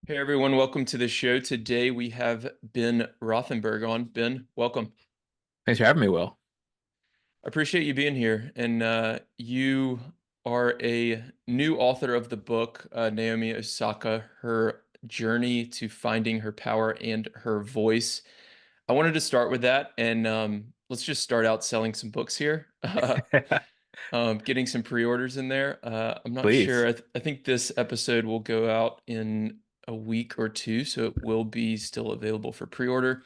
Hey everyone, welcome to the show. Today we have Ben Rothenberg on. Ben, welcome. Thanks for having me, Will. I appreciate you being here. And you are a new author of the book, Naomi Osaka, Her Journey to Finding Her Power and Her Voice. I wanted to start with that, and let's just start out selling some books here. Getting some pre-orders in there. I'm not sure. Please. I think this episode will go out in a week or two, so it will be still available for pre-order.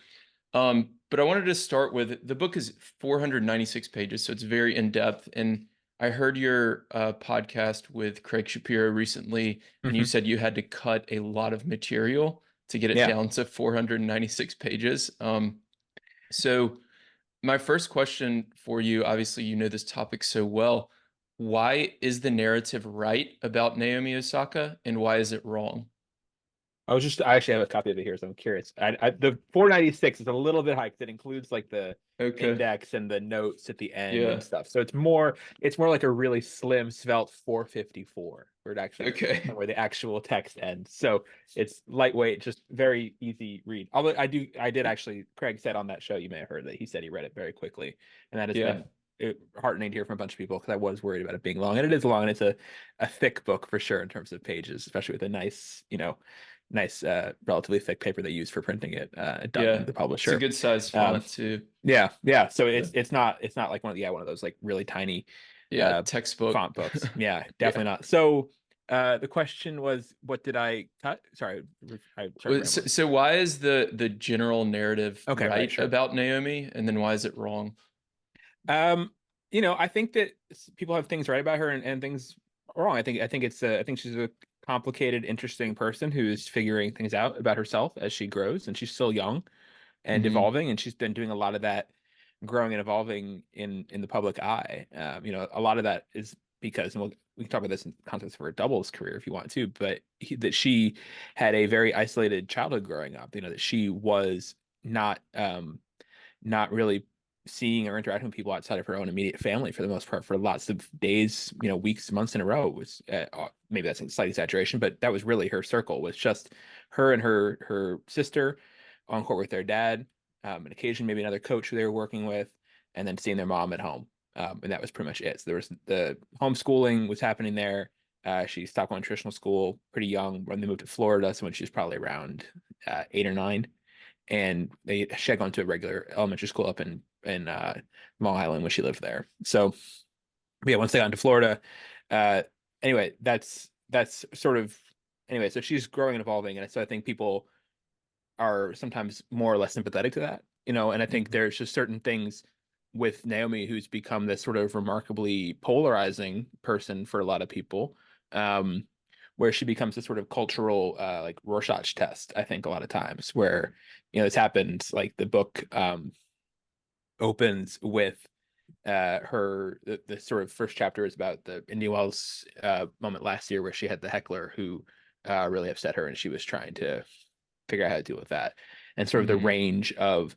But I wanted to start with the book is 496 pages, so it's very in-depth. And I heard your podcast with Craig Shapiro recently, and you Hmm. said you had to cut a lot of material to get it Yeah. down to 496 pages. So my first question for you, obviously you know this topic so well. Why is the narrative right about Naomi Osaka, and why is it wrong? I actually have a copy of it here, so I'm curious. The 496 is a little bit high because it includes like the Okay. index and the notes at the end and Yeah. stuff. So it's more like a really slim, svelte 454, where it actually Okay. where the actual text ends. So it's lightweight, just very easy read. Although I did actually, Craig said on that show, you may have heard that he said he read it very quickly, and that has Yeah. been heartening to hear from a bunch of people because I was worried about it being long, and it is long, and it's a thick book for sure in terms of pages, especially with a nice relatively thick paper they use for printing it at Dunn, Yeah. the It's a publisher. good size Um, font too. yeah. So Yeah. it's not like one of those like really tiny Yeah, uh textbook. font books. Yeah, definitely Yeah. not. So the question was, what did I cut? Sorry, I started So, rambling. so why is the general narrative Okay, right, right sure. about Naomi, and then why is it wrong? Um, I think that people have things right about her and things wrong. I think she's a complicated, interesting person who's figuring things out about herself as she grows, and she's still young and Hmm. evolving, and she's been doing a lot of that growing and evolving in the public eye. A lot of that is because, and we can talk about this in context of her doubles career if you want to, but that she had a very isolated childhood growing up. That she was not really seeing or interacting with people outside of her own immediate family for the most part for lots of days, weeks, months in a row. Was maybe that's a slight exaggeration, but that was really her circle. Was just her and her sister on court with their dad, an occasion maybe another coach who they were working with, and then seeing their mom at home. And that was pretty much it. So there was the homeschooling was happening there. She stopped going to traditional school pretty young when they moved to Florida, so when she was probably around 8 or 9, and she had gone to a regular elementary school up in Long Island when she lived there. So yeah, once they got into Florida, uh, anyway, that's sort of anyway. So she's growing and evolving, and so I think people are sometimes more or less sympathetic to that, And I think Hmm. there's just certain things with Naomi who's become this sort of remarkably polarizing person for a lot of people, um, where she becomes a sort of cultural like Rorschach test, I think, a lot of times where, it's happened. Like the book opens with the sort of first chapter is about the Indian Wells moment last year where she had the heckler who really upset her, and she was trying to figure out how to deal with that, and sort of the Hmm. range of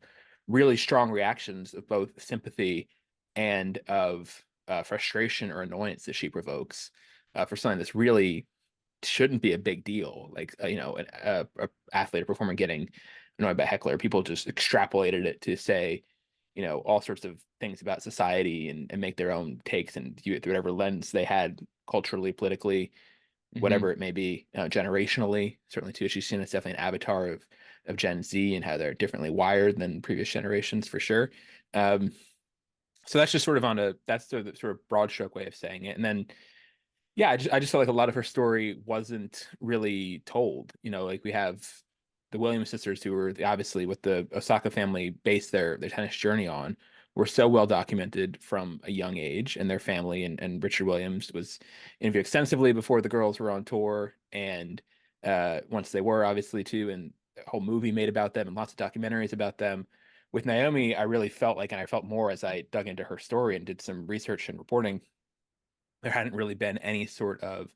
really strong reactions of both sympathy and of frustration or annoyance that she provokes for something that's really shouldn't be a big deal. Like a athlete or performer getting annoyed by a heckler, people just extrapolated it to say all sorts of things about society and make their own takes and view it through whatever lens they had culturally, politically, whatever Hmm. it may be, generationally. Certainly, too, she's seen as definitely an avatar of Gen Z and how they're differently wired than previous generations for sure. Um, so that's just sort of that's the sort of broad stroke way of saying it. And then yeah, I just felt like a lot of her story wasn't really told. Like we have the Williams sisters who were obviously what the Osaka family based their tennis journey on were so well documented from a young age, and their family and Richard Williams was interviewed extensively before the girls were on tour, and once they were obviously too, and a whole movie made about them and lots of documentaries about them. With Naomi, I really felt like, and I felt more as I dug into her story and did some research and reporting, there hadn't really been any sort of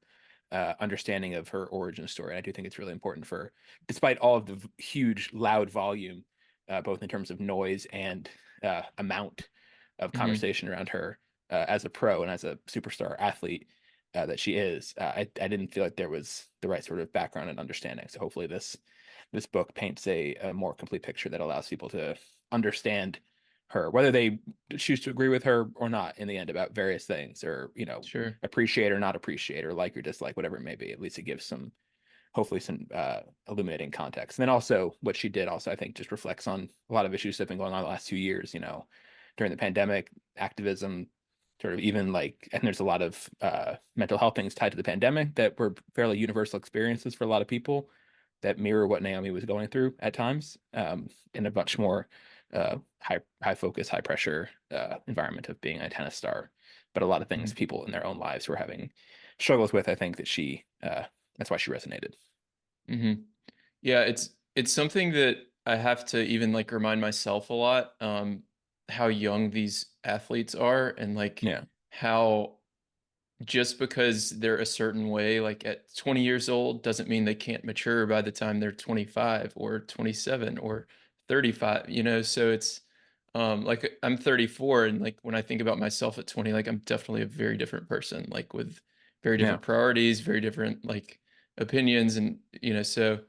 understanding of her origin story. And I do think it's really important for, despite all of the huge, loud volume, both in terms of noise and amount of Hmm. conversation around her as a pro and as a superstar athlete, that she is. I didn't feel like there was the right sort of background and understanding. So hopefully this book paints a more complete picture that allows people to understand her, whether they choose to agree with her or not in the end about various things, or Sure. appreciate or not appreciate, or like or dislike, whatever it may be. At least it gives some, hopefully some illuminating context. And then also what she did also, I think, just reflects on a lot of issues that have been going on the last 2 years, during the pandemic, activism, sort of even like, and there's a lot of mental health things tied to the pandemic that were fairly universal experiences for a lot of people that mirror what Naomi was going through at times, in a much more high focus, high pressure environment of being a tennis star. But a lot of things Mhm. people in their own lives were having struggles with. I think that that's why she resonated. Mhm. Yeah, it's something that I have to even like remind myself a lot, how young these athletes are and like Yeah, how just because they're a certain way, like at 20 years old, doesn't mean they can't mature by the time they're 25 or 27 or 35, you know? So it's like I'm 34 and like when I think about myself at 20, like I'm definitely a very different person, like with very yeah. different priorities, very different like opinions and so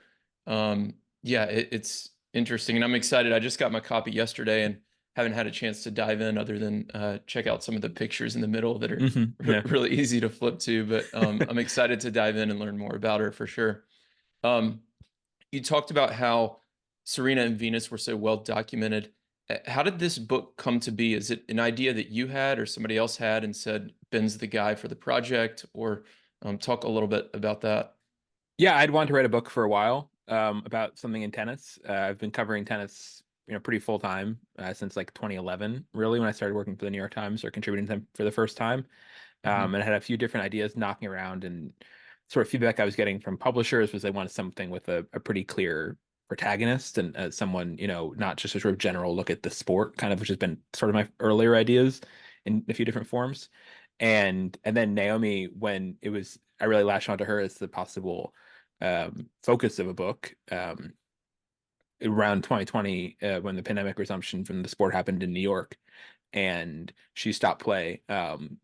um yeah, it's interesting and I'm excited. I just got my copy yesterday and haven't had a chance to dive in other than check out some of the pictures in the middle that are Yeah. really easy to flip to, but I'm excited to dive in and learn more about her for sure. Um, you talked about how Serena and Venus were so well documented. How did this book come to be? Is it an idea that you had or somebody else had and said Ben's the guy for the project? Or talk a little bit about that. Yeah, I'd wanted to write a book for a while, about something in tennis. I've been covering tennis, pretty full time, since like 2011, really, when I started working for the New York Times or contributing to them for the first time. Hmm. And I had a few different ideas knocking around, and sort of feedback I was getting from publishers was they wanted something with a pretty clear protagonist, and someone, not just a sort of general look at the sport, kind of, which has been sort of my earlier ideas in a few different forms. And then Naomi, when it was, I really latched onto her as the possible focus of a book. Around 2020, when the pandemic resumption from the sport happened in New York, and she stopped play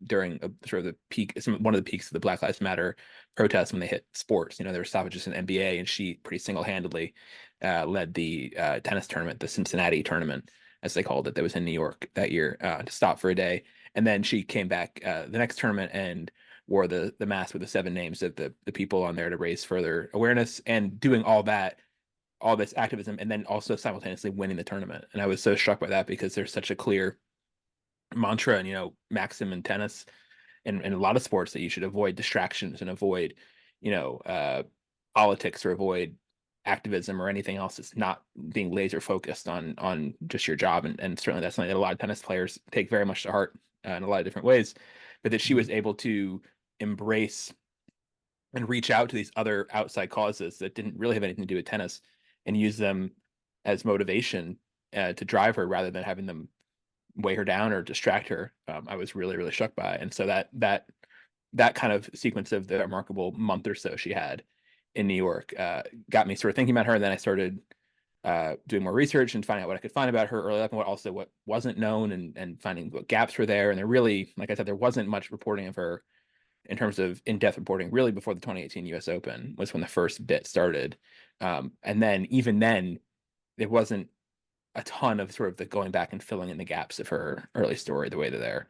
during sort of the peak, one of the peaks of the Black Lives Matter protests when they hit sports. There were stoppages in NBA, and she pretty single-handedly led the tennis tournament, the Cincinnati tournament, as they called it, that was in New York that year, to stop for a day. And then she came back the next tournament and wore the mask with the seven names of the people on there to raise further awareness, and doing all this activism, and then also simultaneously winning the tournament. And I was so struck by that because there's such a clear mantra and maxim in tennis and a lot of sports that you should avoid distractions and avoid you know uh politics, or avoid activism or anything else that's not being laser focused on just your job. And certainly that's something that a lot of tennis players take very much to heart, in a lot of different ways. But that she was Hmm. able to embrace and reach out to these other outside causes that didn't really have anything to do with tennis, and use them as motivation to drive her, rather than having them weigh her down or distract her. I was really, really struck by. And so that kind of sequence of the remarkable month or so she had in New York got me sort of thinking about her. And then I started doing more research and finding out what I could find about her early life, and what wasn't known, and finding what gaps were there. And there really, like I said, there wasn't much reporting of her in terms of in-depth reporting really before the 2018 US Open was when the first bit started. And then even then, it wasn't a ton of sort of the going back and filling in the gaps of her early story the way that there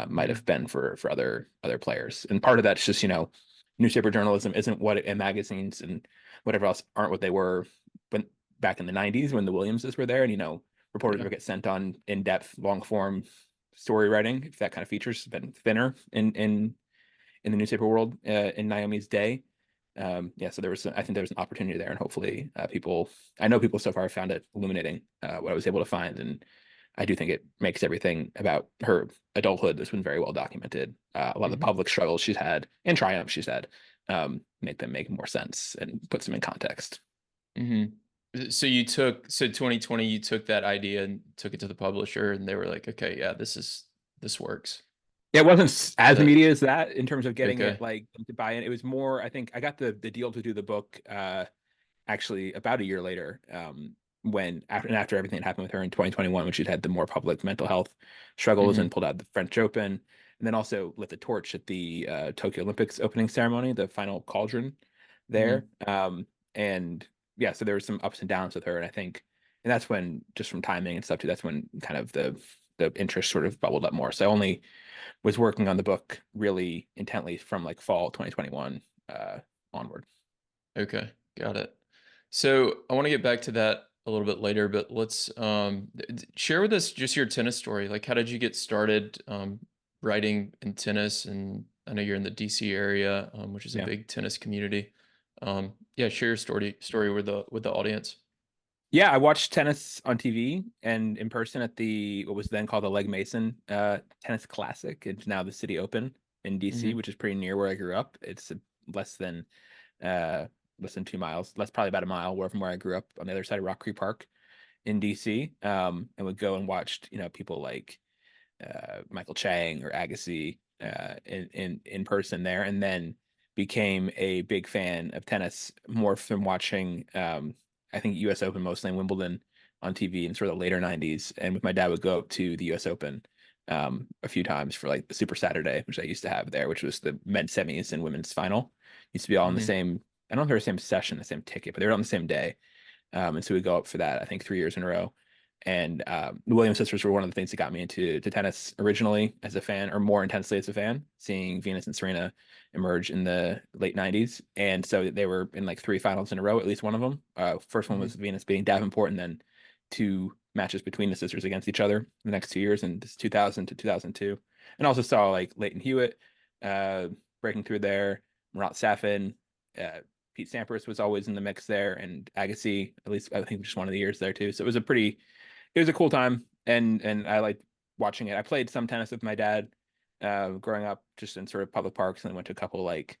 might have Hmm. been for other players. And part of that's just, newspaper journalism isn't what and magazines and whatever else aren't what they were when back in the 90s when the Williamses were there. And reporters Yeah. would get sent on in-depth long form story writing, if that kind of features has been thinner in the newspaper world in Naomi's day. Yeah, so I think there was an opportunity there, and hopefully, I know people so far have found it illuminating, what I was able to find, and I do think it makes everything about her adulthood that's been very well documented. A lot of the Hmm. public struggles she's had and triumphs she's had, make them make more sense and puts them in context. Hmm. So 2020 you took that idea and took it to the publisher and they were like, okay, yeah, this works. Yeah, it wasn't as That immediate as that in terms of getting it okay. like to buy in. It was more, I think I got the deal to do the book actually about a year later, when after everything that happened with her in 2021, when she'd had the more public mental health struggles Hmm. and pulled out the French Open. and then also lit the torch at the Tokyo Olympics opening ceremony, the final cauldron there. Hmm. And yeah, so there were some ups and downs with her, and I think, and that's when, just from timing and stuff too, that's when kind of the interest sort of bubbled up more. So I only was working on the book really intently from like fall 2021 onward. Okay, got it. So I want to get back to that a little bit later, but let's share with us just your tennis story. Like, how did you get started writing in tennis? And I know you're in the DC area, which is a Yeah. big tennis community. Yeah, share your story with the audience. Yeah, I watched tennis on TV and in person at the what was then called the Legg Mason Tennis Classic. It's now the City Open in DC, Hmm. which is pretty near where I grew up. It's less than uh less than 2 miles, less probably about a mile where from where I grew up on the other side of Rock Creek Park in DC. And would go and watched, people like Michael Chang or Agassi in person there, and then became a big fan of tennis more from watching I think U.S. Open mostly and Wimbledon on TV in sort of the later '90s. And with my dad would go up to the U.S. Open a few times for like the Super Saturday, which I used to have there, which was the men's semis and women's final. Used to be all in the Hmm. same. I don't know if they were the same session, the same ticket, but they were on the same day. And so we go up for that, I think 3 years in a row. And the Williams sisters were one of the things that got me into tennis originally as a fan, or more intensely as a fan, seeing Venus and Serena emerge in the late '90s. And so they were in like three finals in a row, at least one of them. First one was Hmm. Venus beating Davenport, and then two matches between the sisters against each other the next 2 years, in this 2000 to 2002. And also saw like Leighton Hewitt uh, breaking through there, Murat Safin, uh, Pete Sampras was always in the mix there, and Agassi, at least I think just one of the years there too. So it was a cool time, and I liked watching it. I played some tennis with my dad growing up, just in sort of public parks, and I went to a couple like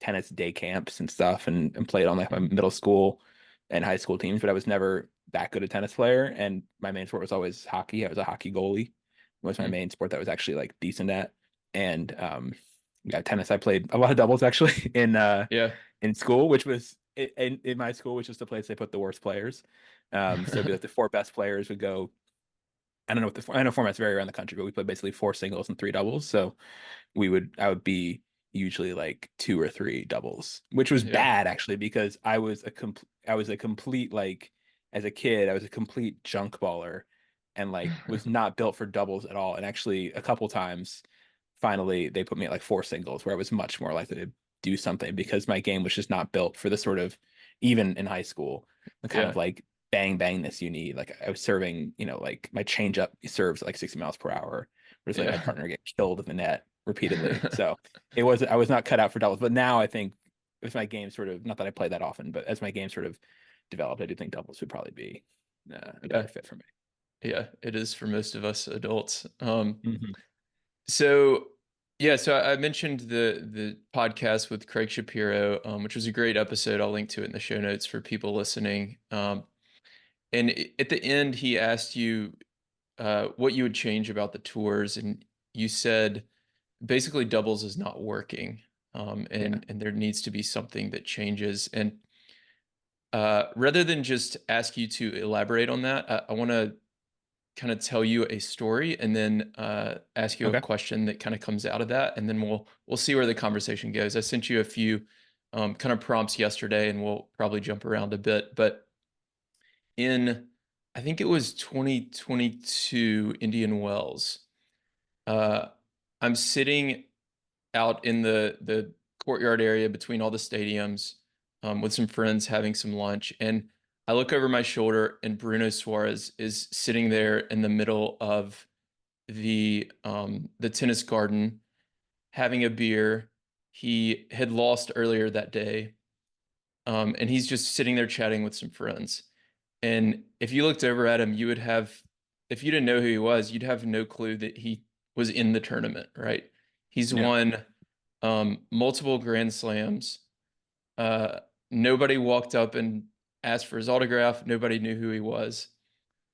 tennis day camps and stuff, and played on like my middle school and high school teams. But I was never that good a tennis player, and my main sport was always hockey. I was a hockey goalie. It was my Hmm. main sport that I was actually like decent at, and yeah, tennis. I played a lot of doubles actually Yeah. in school, which was in my school, which is the place they put the worst players. So it'd be like the four best players would go. I don't know what I know formats vary around the country, but we played basically four singles and three doubles. So I would be usually like two or three doubles, which was Yeah. bad actually because I was a complete like as a kid, I was a complete junk baller and like was not built for doubles at all. And actually a couple times finally they put me at like four singles where I was much more likely to do something because my game was just not built for the sort of, even in high school, the kind of Yeah. like bangness you need. Like I was serving, like my change up serves at like 60 miles per hour, whereas like my Yeah. partner get killed in the net repeatedly. So I was not cut out for doubles. But now I think as my game sort of, not that I play that often, but as my game sort of developed, I do think doubles would probably be a better Yeah. fit for me. Yeah. It is for most of us adults. Hmm. So yeah, so I mentioned the podcast with Craig Shapiro, which was a great episode. I'll link to it in the show notes for people listening. And at the end, he asked you what you would change about the tours, and you said basically doubles is not working, Yeah. and there needs to be something that changes. And rather than just ask you to elaborate on that, I want to kind of tell you a story and then ask you a Okay. question that kind of comes out of that, and then we'll see where the conversation goes. I sent you a few kind of prompts yesterday, and we'll probably jump around a bit. But in I think it was 2022 Indian Wells, uh, I'm sitting out in the courtyard area between all the stadiums with some friends having some lunch, and I look over my shoulder, and Bruno Suarez is sitting there in the middle of the tennis garden having a beer. He had lost earlier that day, and he's just sitting there chatting with some friends. And if you looked over at him, if you didn't know who he was, you'd have no clue that he was in the tournament, right? He's Yeah. won multiple Grand Slams. Uh, Nobody walked up and asked for his autograph. Nobody knew who he was.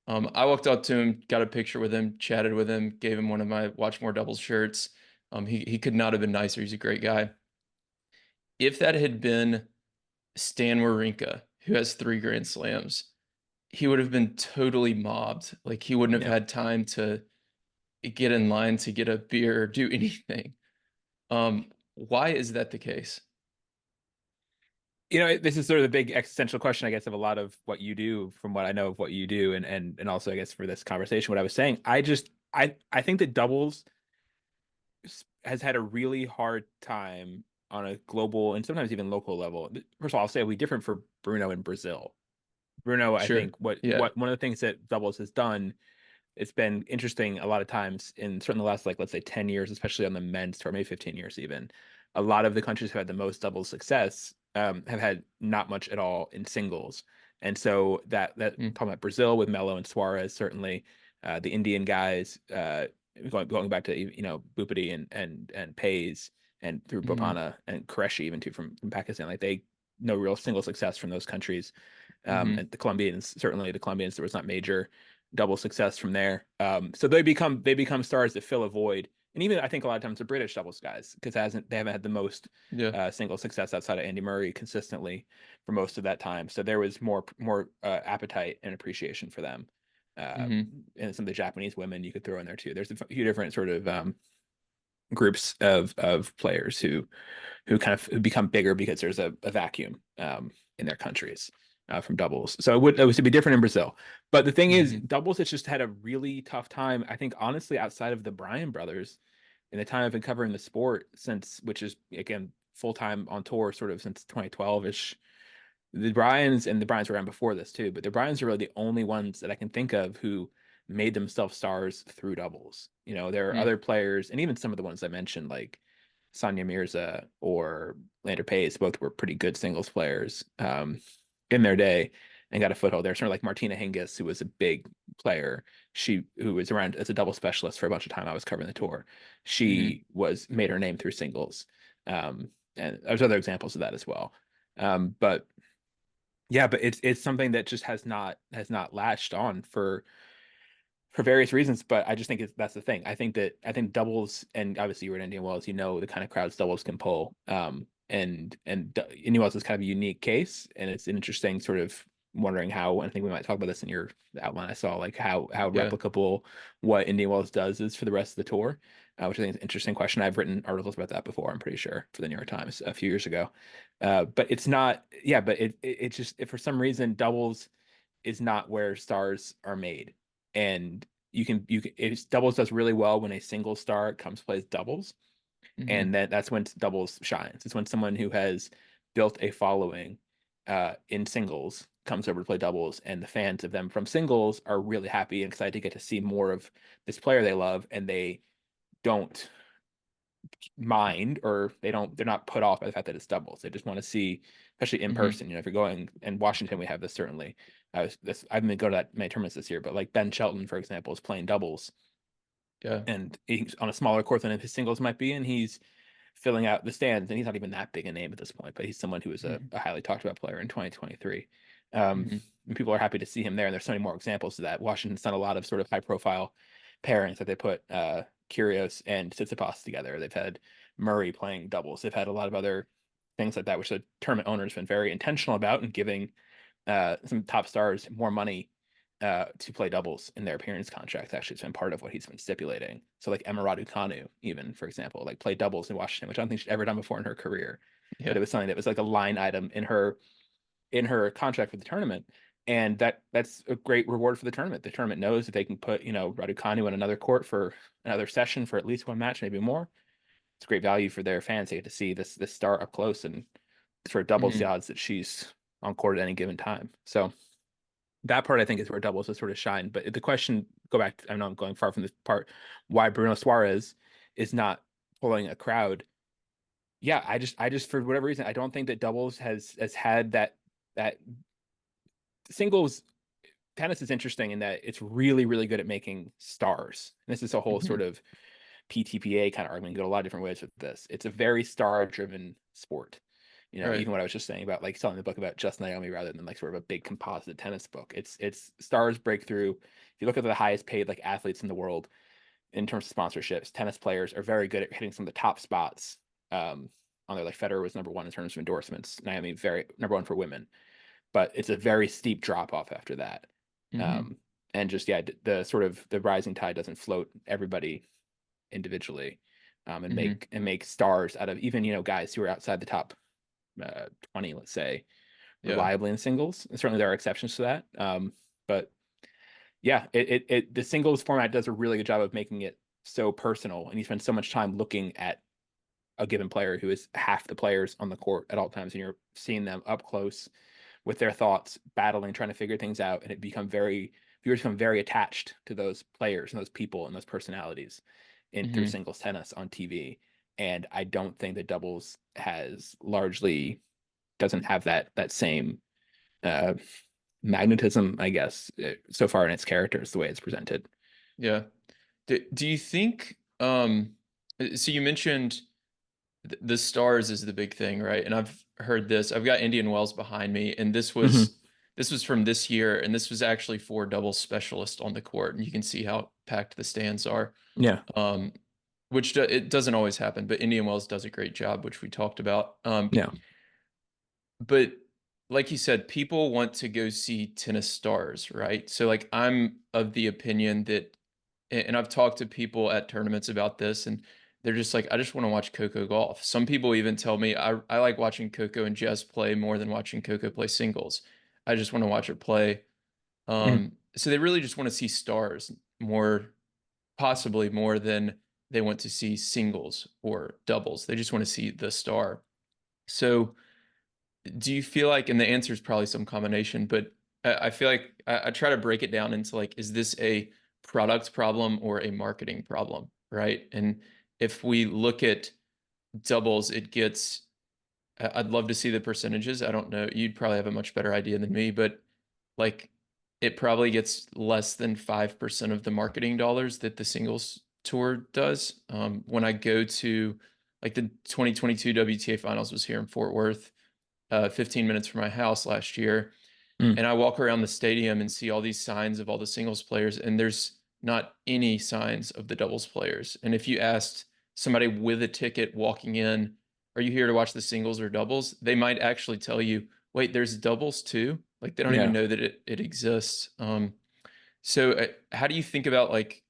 I walked up to him, got a picture with him, chatted with him, gave him one of my Watch More Doubles shirts. He could not have been nicer. He's a great guy. If that had been Stan Wawrinka, who has three Grand Slams, he would have been totally mobbed. Like he wouldn't have Yeah. had time to. get in line to get a beer or do anything. Why is that the case? This is sort of the big existential question, I guess, of a lot of what you do, from what I know of what you do, and also, I guess, for this conversation, what I was saying, I think that doubles has had a really hard time on a global and sometimes even local level. First of all, I'll say it'll be different for Bruno in Brazil. Bruno, I Sure. think what Yeah. one of the things that doubles has done, it's been interesting a lot of times in certainly the last, like, let's say 10 years, especially on the men's tour, maybe 15 years even. A lot of the countries who had the most doubles success have had not much at all in singles. And so that Mm, talking about Brazil with Melo and Suarez, certainly the Indian guys, going back to Bhupathi and Pays, and through mhm, Bopana and Qureshi even too from Pakistan, like they no real single success from those countries. mhm, And the Colombians, there was not major double success from there. So they become stars that fill a void. And even I think a lot of times the British doubles guys, because they haven't had the most yeah, single success outside of Andy Murray consistently for most of that time. So there was more appetite and appreciation for them. Uh, mhm, and some of the Japanese women you could throw in there too. There's a few different sort of groups of players who kind of who become bigger because there's a vacuum in their countries from doubles. So it would be different in Brazil. But the thing is, mhm, doubles has just had a really tough time. I think honestly, outside of the Bryan brothers, in the time I've been covering the sport since, which is again full time on tour, sort of since 2012 ish. The Bryans were around before this too, but the Bryans are really the only ones that I can think of who made themselves stars through doubles. There are mm, other players, and even some of the ones I mentioned, like Sonia Mirza or Lander Pace, both were pretty good singles players in their day and got a foothold there. Sort of like Martina Hingis, who was a big player. Who was around as a double specialist for a bunch of time. I was covering the tour. mhm, She was made her name through singles. And there's other examples of that as well. But yeah, but it's something that just has not latched on for various reasons. But I just think that's the thing. I think doubles, and obviously you were in Indian Wells, the kind of crowds doubles can pull. And Indian Wells is kind of a unique case, and it's an interesting sort of wondering how. And I think we might talk about this in your outline. I saw like how yeah, replicable what Indian Wells does is for the rest of the tour, which I think is an interesting question. I've written articles about that before. I'm pretty sure for the New York Times a few years ago. But it's not. Yeah, but it just for some reason doubles is not where stars are made. And doubles does really well when a single star comes plays doubles, and mhm, that's when doubles shines. It's when someone who has built a following in singles comes over to play doubles, and the fans of them from singles are really happy and excited to get to see more of this player they love, and they don't mind, or they're not put off by the fact that it's doubles. They just want to see, especially in mhm, person. If you're going in Washington, we have this certainly. I haven't been going to that many tournaments this year, but like Ben Shelton, for example, is playing doubles, yeah, and he's on a smaller court than his singles might be, and he's filling out the stands. And he's not even that big a name at this point, but he's someone who is a, mhm, a highly talked about player in 2023. Um, mhm, and people are happy to see him there. And there's so many more examples of that. Washington's done a lot of sort of high profile pairings that they put Kyrgios and Tsitsipas together. They've had Murray playing doubles. They've had a lot of other things like that, which the tournament owner's been very intentional about, and giving some top stars more money to play doubles in their appearance contracts. Actually, it's been part of what he's been stipulating. So like Emma Raducanu, even, for example, like played doubles in Washington, which I don't think she'd ever done before in her career. But yeah, it was something that was like a line item in her contract for the tournament. And that's a great reward for the tournament. The tournament knows that they can put, Raducanu on another court for another session for at least one match, maybe more. It's great value for their fans. They get to see this star up close, and sort of doubles the mhm, odds that she's on court at any given time. So that part I think is where doubles has sort of shined. But the question, go back, I know I'm going far from this part, why Bruno Suarez is not pulling a crowd. Yeah, I just for whatever reason, I don't think that doubles has had that singles. Tennis is interesting in that it's really, really good at making stars. And this is a whole sort mhm, of PTPA kind of argument. Go a lot of different ways with this. It's a very star-driven sport. right, Even what I was just saying about like selling the book about just Naomi rather than like sort of a big composite tennis book. It's stars break through. If you look at the highest paid like athletes in the world in terms of sponsorships, tennis players are very good at hitting some of the top spots. On there, like Federer was number one in terms of endorsements. Naomi very number one for women, but it's a very steep drop off after that. mhm, Um, and just yeah, the sort of the rising tide doesn't float everybody individually, and Hmm. make stars out of even guys who are outside the top 20, let's say, Yeah. reliably in singles. And certainly there are exceptions to that, but yeah, the singles format does a really good job of making it so personal, and you spend so much time looking at a given player who is half the players on the court at all times, and you're seeing them up close with their thoughts, battling, trying to figure things out, and viewers become very attached to those players and those people and those personalities in through Hmm. singles tennis on TV. And I don't think that doubles has largely doesn't have that same uh, magnetism, I guess, so far in its characters, the way it's presented. Yeah. Do you think so you mentioned the stars is the big thing, right? And I've heard this. I've got Indian Wells behind me, and Hmm. this was from this year, and this was actually for double specialists on the court, and you can see how packed the stands are. Yeah, Um, it doesn't always happen, but Indian Wells does a great job, which we talked about. yeah, But like you said, people want to go see tennis stars, right? So like I'm of the opinion that, and I've talked to people at tournaments about this, and they're just like, I just want to watch Coco golf. Some people even tell me I like watching Coco and Jess play more than watching Coco play singles. I just want to watch her play. mhm, So they really just want to see stars more, possibly more than they want to see singles or doubles. They just want to see the star. So do you feel like, and the answer is probably some combination, but I feel like I try to break it down into like, is this a product problem or a marketing problem, right? And if we look at doubles, it gets, I'd love to see the percentages. I don't know. You'd probably have a much better idea than me, but like it probably gets less than 5% of the marketing dollars that the singles tour does. When I go to like the 2022 WTA finals was here in Fort Worth, 15 minutes from my house last year. mm, And I walk around the stadium and see all these signs of all the singles players, and there's not any signs of the doubles players. And if you asked somebody with a ticket walking in, are you here to watch the singles or doubles? They might actually tell you, wait, there's doubles too. Like they don't even yeah. know that it exists. So how do you think about like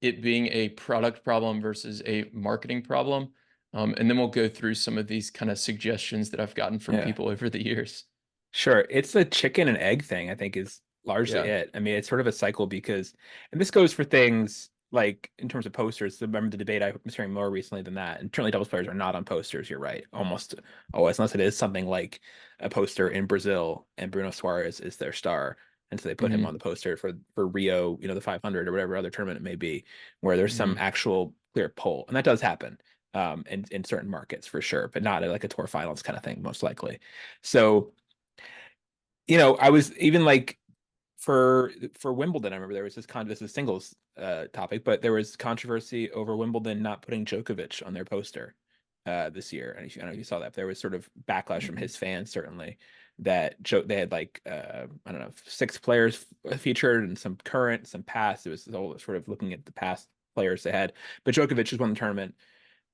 it being a product problem versus a marketing problem? And then we'll go through some of these kind of suggestions that I've gotten from Yeah. people over the years. Sure. It's the chicken and egg thing, I think, is largely Yeah. it. I mean, it's sort of a cycle because, and this goes for things like in terms of posters. Remember the debate I was hearing more recently than that. And certainly doubles players are not on posters. You're right. Almost always, unless it is something like a poster in Brazil and Bruno Suarez is their star. And so they put him Hmm. on the poster for Rio, the 500 or whatever other tournament it may be, where there's some Hmm. actual clear pull. And that does happen in certain markets for sure, but not like a tour finals kind of thing, most likely. So, I was even like for Wimbledon, I remember there was this is a singles topic, but there was controversy over Wimbledon not putting Djokovic on their poster this year. And I don't know if you saw that. There was sort of backlash from Hmm. his fans, certainly, that they had like I don't know, six players featured and some current, some past. It was all sort of looking at the past players they had. But Djokovic has won the tournament,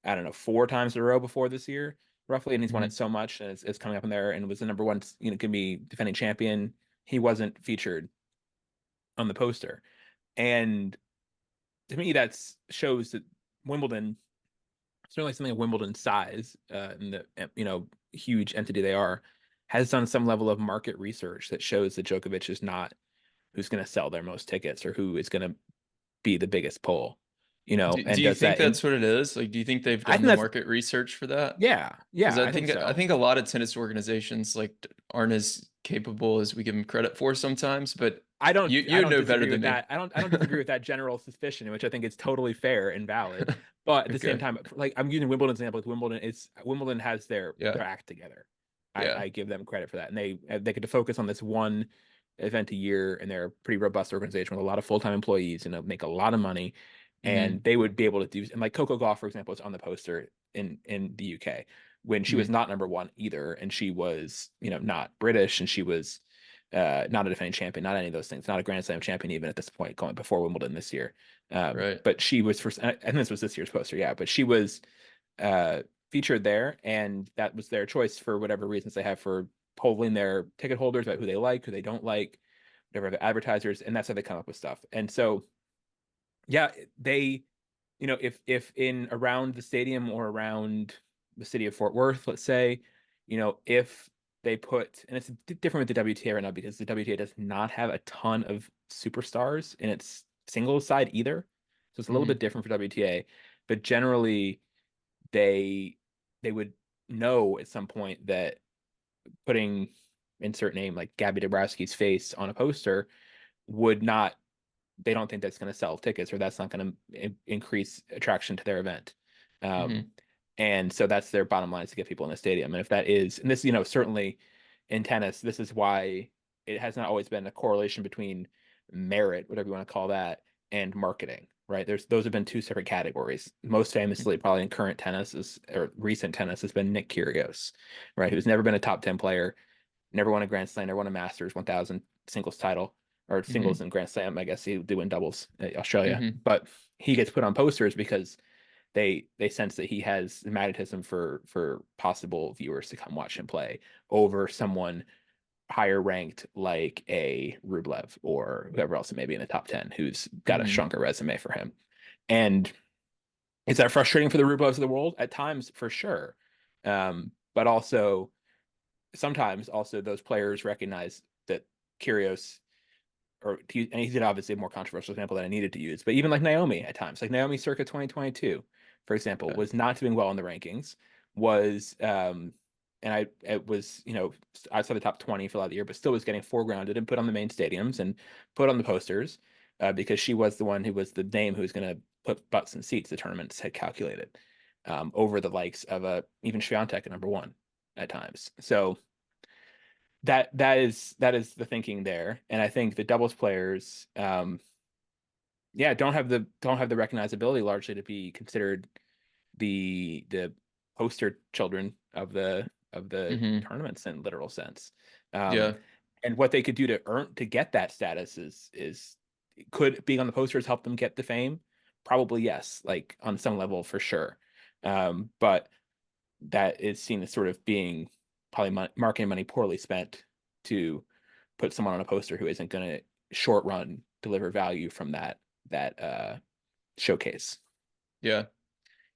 I don't know, four times in a row before this year, roughly, and he's won it Hmm. so much, and it's coming up in there, and was the number one, could be defending champion. He wasn't featured on the poster, and to me, that shows that Wimbledon, certainly something of Wimbledon's size, and the huge entity they are, has done some level of market research that shows that Djokovic is not who's going to sell their most tickets or who is going to be the biggest pull, Do and you does think that in. that's what it is? Like, do you think they've I done think the that's market research for that? yeah, Because yeah, I think I so. think a lot of tennis organizations like aren't as capable as we give them credit for sometimes. But I you don't know better disagree than with me. that. I don't disagree with that general suspicion, which I think is totally fair and valid. But at the same Okay. time, like I'm using Wimbledon's example, like Wimbledon has Yeah. their act together. Yeah. I give them credit for that, and they get to focus on this one event a year, and they're a pretty robust organization with a lot of full-time employees, make a lot of money, and Hmm. they would be able to do. And like Coco Gauff, for example, is on the poster in the UK when she was Hmm. not number one either, and she was not British, and she was not a defending champion, not any of those things, not a Grand Slam champion even at this point, going before Wimbledon this year. Right. But she was first, and this was this year's poster, yeah. But she was uh, featured there, and that was their choice for whatever reasons they have for polling their ticket holders about who they like, who they don't like. whatever the advertisers, and that's how they come up with stuff. And so yeah, they, if in around the stadium or around the city of Fort Worth, let's say, if they put, and it's different with the WTA right now because the WTA does not have a ton of superstars in its singles side either. So it's a little bit Hmm. different for WTA, but generally they they would know at some point that putting insert name like Gabby Dabrowski's face on a poster would not, they don't think that's going to sell tickets or that's not going to increase attraction to their event. Um, Hmm. and so that's their bottom line is to get people in the stadium. And if that is, and this, certainly in tennis, this is why it has not always been a correlation between merit, whatever you want to call that, and marketing, right? Those have been two separate categories. Most famously, probably in current tennis or recent tennis has been Nick Kyrgios, right? Who's never been a top 10 player, never won a Grand Slam, never won a Masters 1000 singles title or singles Hmm. and Grand Slam. I guess he did win doubles at Australia, Hmm. but he gets put on posters because they sense that he has magnetism for possible viewers to come watch him play over someone higher ranked like a Rublev or whoever else it may be in the top 10 who's got a Hmm. stronger resume for him. And is that frustrating for the Rublevs of the world? At times, for sure. But also sometimes also those players recognize that Kyrgios, and he did obviously a more controversial example that I needed to use, but even like Naomi at times, like Naomi circa 2022, for example, Yeah. was not doing well in the rankings, was and it was, outside the top 20 for a lot of the year, but still was getting foregrounded and put on the main stadiums and put on the posters because she was the one who was the name who was going to put butts in seats the tournaments had calculated over the likes of even Swiatek at number one at times. So that is the thinking there, and I think the doubles players, yeah, don't have the recognizability largely to be considered the poster children of the Hmm. tournaments in literal sense. Um, Yeah. and what they could do to get that status is could being on the posters help them get the fame? Probably yes, like on some level for sure. But that is seen as sort of being probably marketing money poorly spent to put someone on a poster who isn't going to short run deliver value from that showcase. Yeah.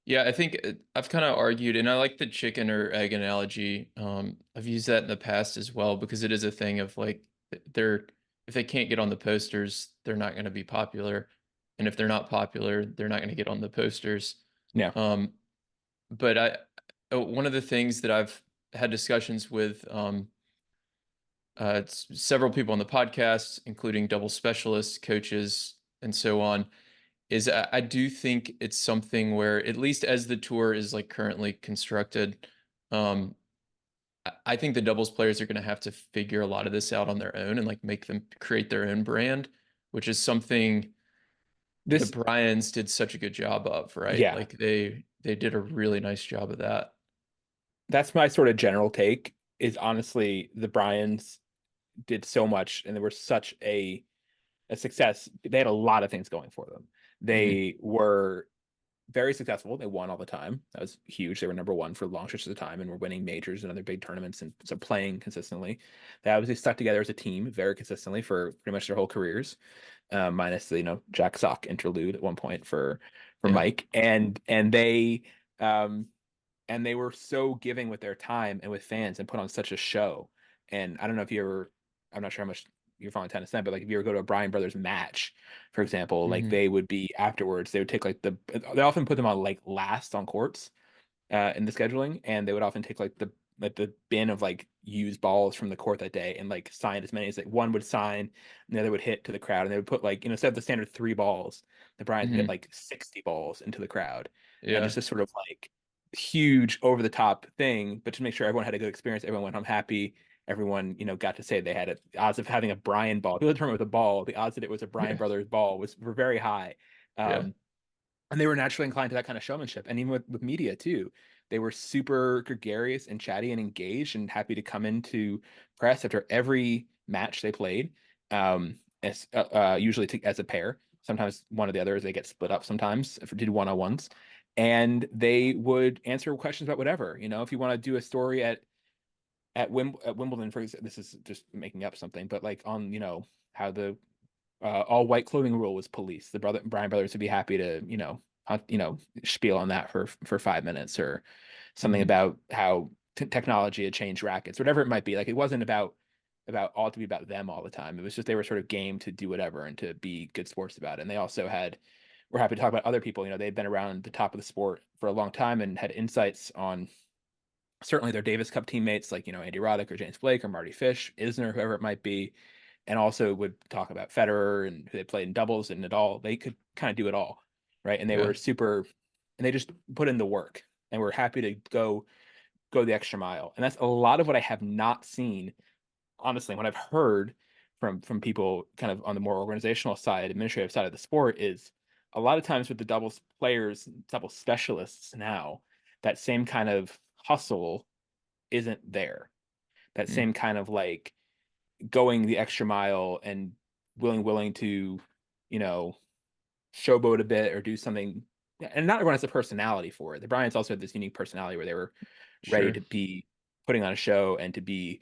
Yeah, I think I've kind of argued, and I like the chicken or egg analogy. I've used that in the past as well because it is a thing of like they're if they can't get on the posters, they're not going to be popular, and if they're not popular, they're not going to get on the posters. Yeah, Um, but one of the things that I've had discussions with several people on the podcast, including double specialists, coaches, and so on, is I do think it's something where, at least as the tour is like currently constructed, um, I think the doubles players are going to have to figure a lot of this out on their own and like make them create their own brand, which is something the this Bryans did such a good job of, right? yeah, Like they did a really nice job of that. that's my sort of general take. Is honestly the Bryans did so much and they were such a success. They had a lot of things going for them. Hmm. They were very successful. They won all the time. That was huge. They were number one for long stretches of time and were winning majors and other big tournaments and so playing consistently. They obviously stuck together as a team very consistently for pretty much their whole careers, minus the Jack Sock interlude at one point for Yeah. Mike. Um, and they were so giving with their time and with fans and put on such a show. And I don't know if you ever, I'm not sure how much you're following tennis then, but like if you ever go to a Bryan Brothers match, for example, like Hmm. they would be afterwards, they would take they often put them on like last on courts in the scheduling, and they would often take like the bin of like used balls from the court that day and like sign as many as like one would sign and the other would hit to the crowd, and they would put like instead of the standard three balls, the Bryans would hit Hmm. like 60 balls into the crowd, and just Yeah. this sort of like huge over the top thing, but to make sure everyone had a good experience, everyone went home happy. Everyone, got to say they had it. The odds of having a Bryan ball, people determine with a ball, the odds that it was a Bryan Yeah. Brothers ball were very high. Yeah. Um, and they were naturally inclined to that kind of showmanship. And even with media too, they were super gregarious and chatty and engaged and happy to come into press after every match they played. Usually as a pair, sometimes one of the others, they get split up sometimes if did one-on-ones, and they would answer questions about whatever. If you want to do a story at Wimbledon, for example, this is just making up something, but like on, how the all white clothing rule was policed. The Bryan brothers would be happy to, spiel on that for 5 minutes, or something Mhm. about how technology had changed rackets, whatever it might be. Like, it wasn't about all to be about them all the time. It was just they were sort of game to do whatever and to be good sports about it. And they also were happy to talk about other people. They'd been around the top of the sport for a long time and had insights on certainly their Davis Cup teammates, like, Andy Roddick or James Blake or Marty Fish, Isner, whoever it might be, and also would talk about Federer and who they played in doubles and Nadal. They could kind of do it all, right? And they Yeah. were super, and they just put in the work and were happy to go the extra mile. And that's a lot of what I have not seen, honestly, when I've heard from people kind of on the more organizational side, administrative side of the sport, is a lot of times with the doubles players, doubles specialists now, that same kind of hustle isn't there. That Mm. same kind of like going the extra mile and willing to, you know, showboat a bit or do something. And not everyone has a personality for it. The Bryants also had this unique personality where they were ready Sure. to be putting on a show and to be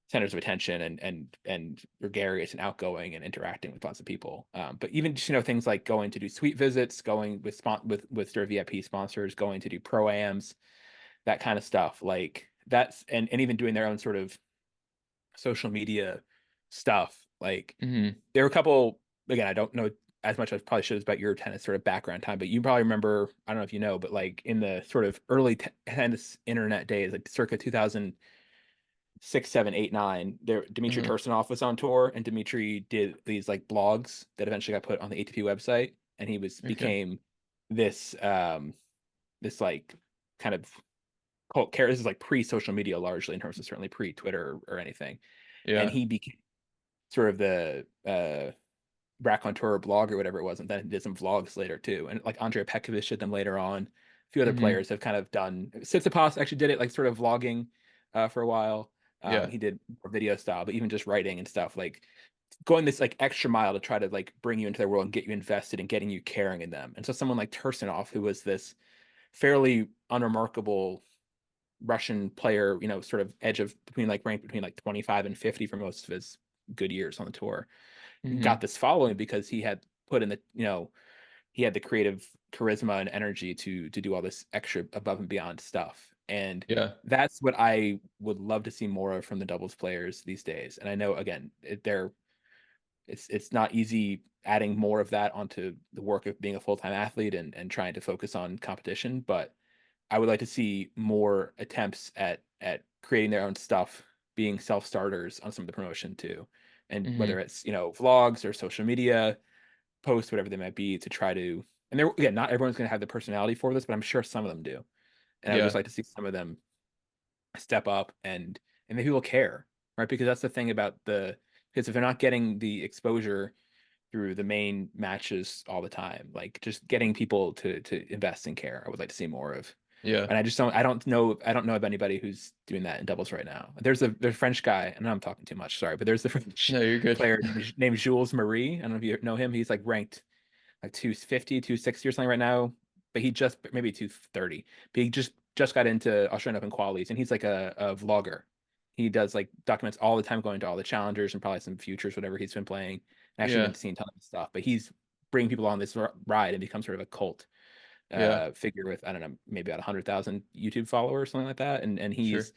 centers of attention and gregarious and outgoing and interacting with lots of people. But even just, things like going to do suite visits, going with their VIP sponsors, going to do pro-ams, that kind of stuff. Like that's and even doing their own sort of social media stuff. Like Mhm. there were a couple, again, I don't know as much as I probably should about your tennis sort of background time, but you probably remember, I don't know if you know, but like in the sort of early tennis internet days, like circa 2006, 7, 8, 9, there Dmitry Mhm. Tursunov was on tour, and Dmitry did these like blogs that eventually got put on the ATP website, and he Okay. became this this like kind of cult character. This is like pre-social media largely, in terms of certainly pre-Twitter or anything. And Yeah. he became sort of the raconteur blog or whatever it was, and then did some vlogs later too. And like Andrea Petkovic did them later on. A few other Mhm. players have kind of done. Tsitsipas actually did it, like sort of vlogging for a while. Yeah. He did more video style, but even just writing and stuff, like going this like extra mile to try to like bring you into their world and get you invested and getting you caring in them. And so someone like Tursunov, who was this fairly unremarkable Russian player, sort of edge of between like ranked between like 25 and 50 for most of his good years on the tour, got Mhm. this following because he had put in the, he had the creative charisma and energy to do all this extra above and beyond stuff. And Yeah. that's what I would love to see more of from the doubles players these days. And I know, again, it's not easy adding more of that onto the work of being a full-time athlete and trying to focus on competition, but I would like to see more attempts at creating their own stuff, being self-starters on some of the promotion too. And whether Mhm. it's, vlogs or social media posts, whatever they might be, to try to, and there, again, not everyone's going to have the personality for this, but I'm sure some of them do. And I would just Yeah. like to see some of them step up and maybe people care, right? Because that's the thing about because if they're not getting the exposure through the main matches all the time, like just getting people to invest and care, I would like to see more of. Yeah. And I don't know of anybody who's doing that in doubles right now. There's a French guy, and I'm talking too much, sorry, but there's the French No, you're good. player named Jules Marie. I don't know if you know him. He's like ranked like 250, 260 or something right now, but he just maybe 230. But he just got into Australian Open qualies, and he's like a vlogger. He does like documents all the time, going to all the challengers and probably some futures, whatever he's been playing. I actually Yeah. been seeing a ton of stuff, but he's bringing people on this ride and become sort of a cult Yeah. figure with, I don't know, maybe about 100,000 YouTube followers, something like that. And Sure. he's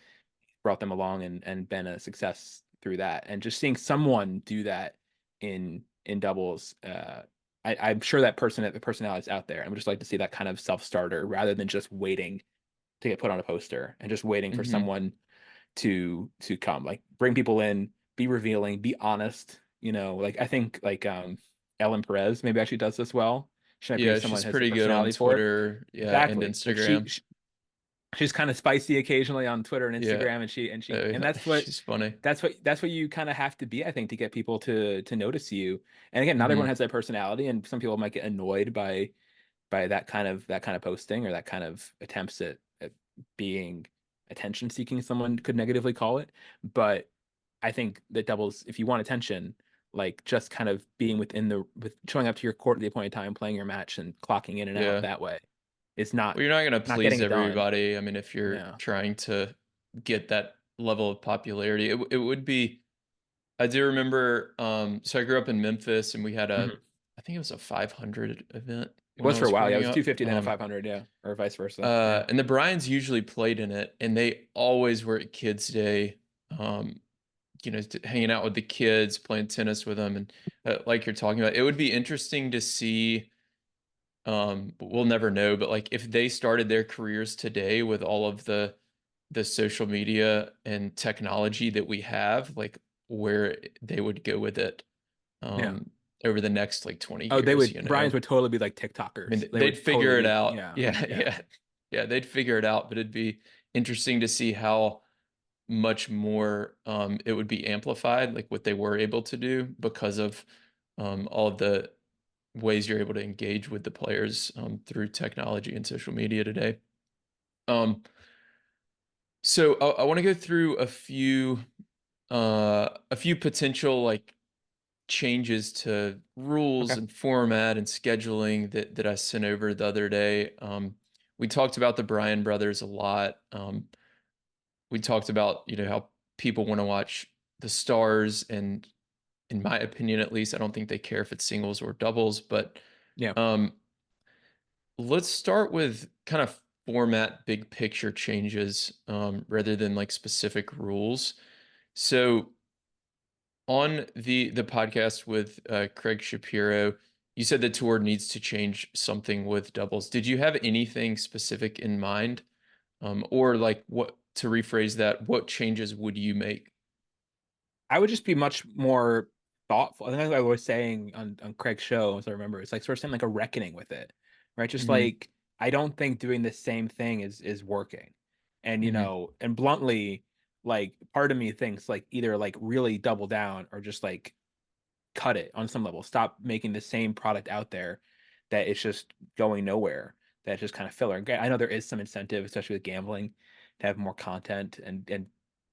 brought them along and been a success through that. And just seeing someone do that in doubles, I'm sure the personality is out there. I would just like to see that kind of self starter rather than just waiting to get put on a poster and just waiting for Mhm. someone to come. Like bring people in, be revealing, be honest. Like I think like Ellen Perez maybe actually does this well. She might be Yeah, someone she's who has the pretty good on personality for it. Twitter, yeah, and Exactly. Like Instagram. she's kind of spicy occasionally on Twitter and Yeah. Instagram, and Yeah. She's funny. that's what you kind of have to be, I think, to get people to notice you. And again, not everyone Mhm. has that personality, and some people might get annoyed by that kind of posting or that kind of attempts at being attention seeking, someone could negatively call it. But I think that doubles, if you want attention, like just kind of being with showing up to your court at the appointed time, playing your match, and clocking in and out Yeah. that way is not Well, you're not gonna not please getting it done. everybody. I mean, if you're Yeah. trying to get that level of popularity. It would be. I do remember. So I grew up in Memphis, and we had Mhm. I think it was a 500 event It when was I for a was while. Yeah, it growing was up. 250 then a 500. Yeah, or vice versa. And the Bryans usually played in it, and they always were at Kids Day. Um, hanging out with the kids, playing tennis with them, and like you're talking about, it would be interesting to see. But we'll never know, but like if they started their careers today with all of the social media and technology that we have, like where they would go with it Yeah. um over the next like 20 Oh, they years, would. Bryans would totally be like I mean, TikTokers. They they'd would figure totally it be. out. Yeah. Yeah, Yeah. yeah. Yeah, they'd figure it out, but it'd be interesting to see how much more it would be amplified, like what they were able to do because of all of the ways you're able to engage with the players through technology and social media today. Um, so I want to go through a few potential like changes to rules Okay. and format and scheduling that I sent over the other day. We talked about the Bryan brothers a lot. We talked about how people want to watch the stars, and in my opinion, at least, I don't think they care if it's singles or doubles. But Yeah. um, let's start with kind of format, big picture changes rather than like specific rules. So on the podcast with Craig Shapiro, you said the tour needs to change something with doubles. Did you have anything specific in mind, or like what to rephrase that? What changes would you make? I would just be much more thoughtful. I think like I was saying on Craig's show, as I remember, it's like sort of something like a reckoning with it, right? Just Hmm. like I don't think doing the same thing is working. And Hmm. and bluntly, like part of me thinks like either like really double down or just like cut it on some level. Stop making the same product out there that it's just going nowhere. That's just kind of filler. I know there is some incentive, especially with gambling, to have more content and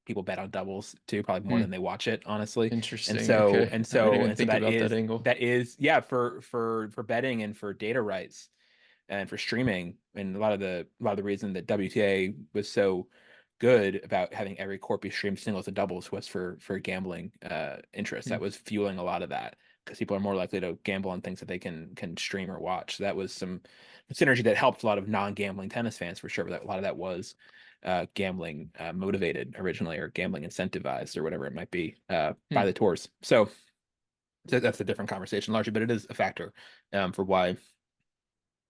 people bet on doubles too, probably more than Hmm. they watch it, honestly. And Interesting. so Okay, and I didn't so even and so think about that angle. that is yeah for betting and for data rights and for streaming and a lot of the reason that WTA was so good about having every court be streamed singles and doubles was for gambling interest. That Hmm. was fueling a lot of that because people are more likely to gamble on things that they can stream or watch. So that was some synergy that helped a lot of non-gambling tennis fans for sure. But a lot of that was gambling motivated originally or gambling incentivized or whatever it might be by the Hmm. tours. So that's a different conversation largely, but it is a factor for why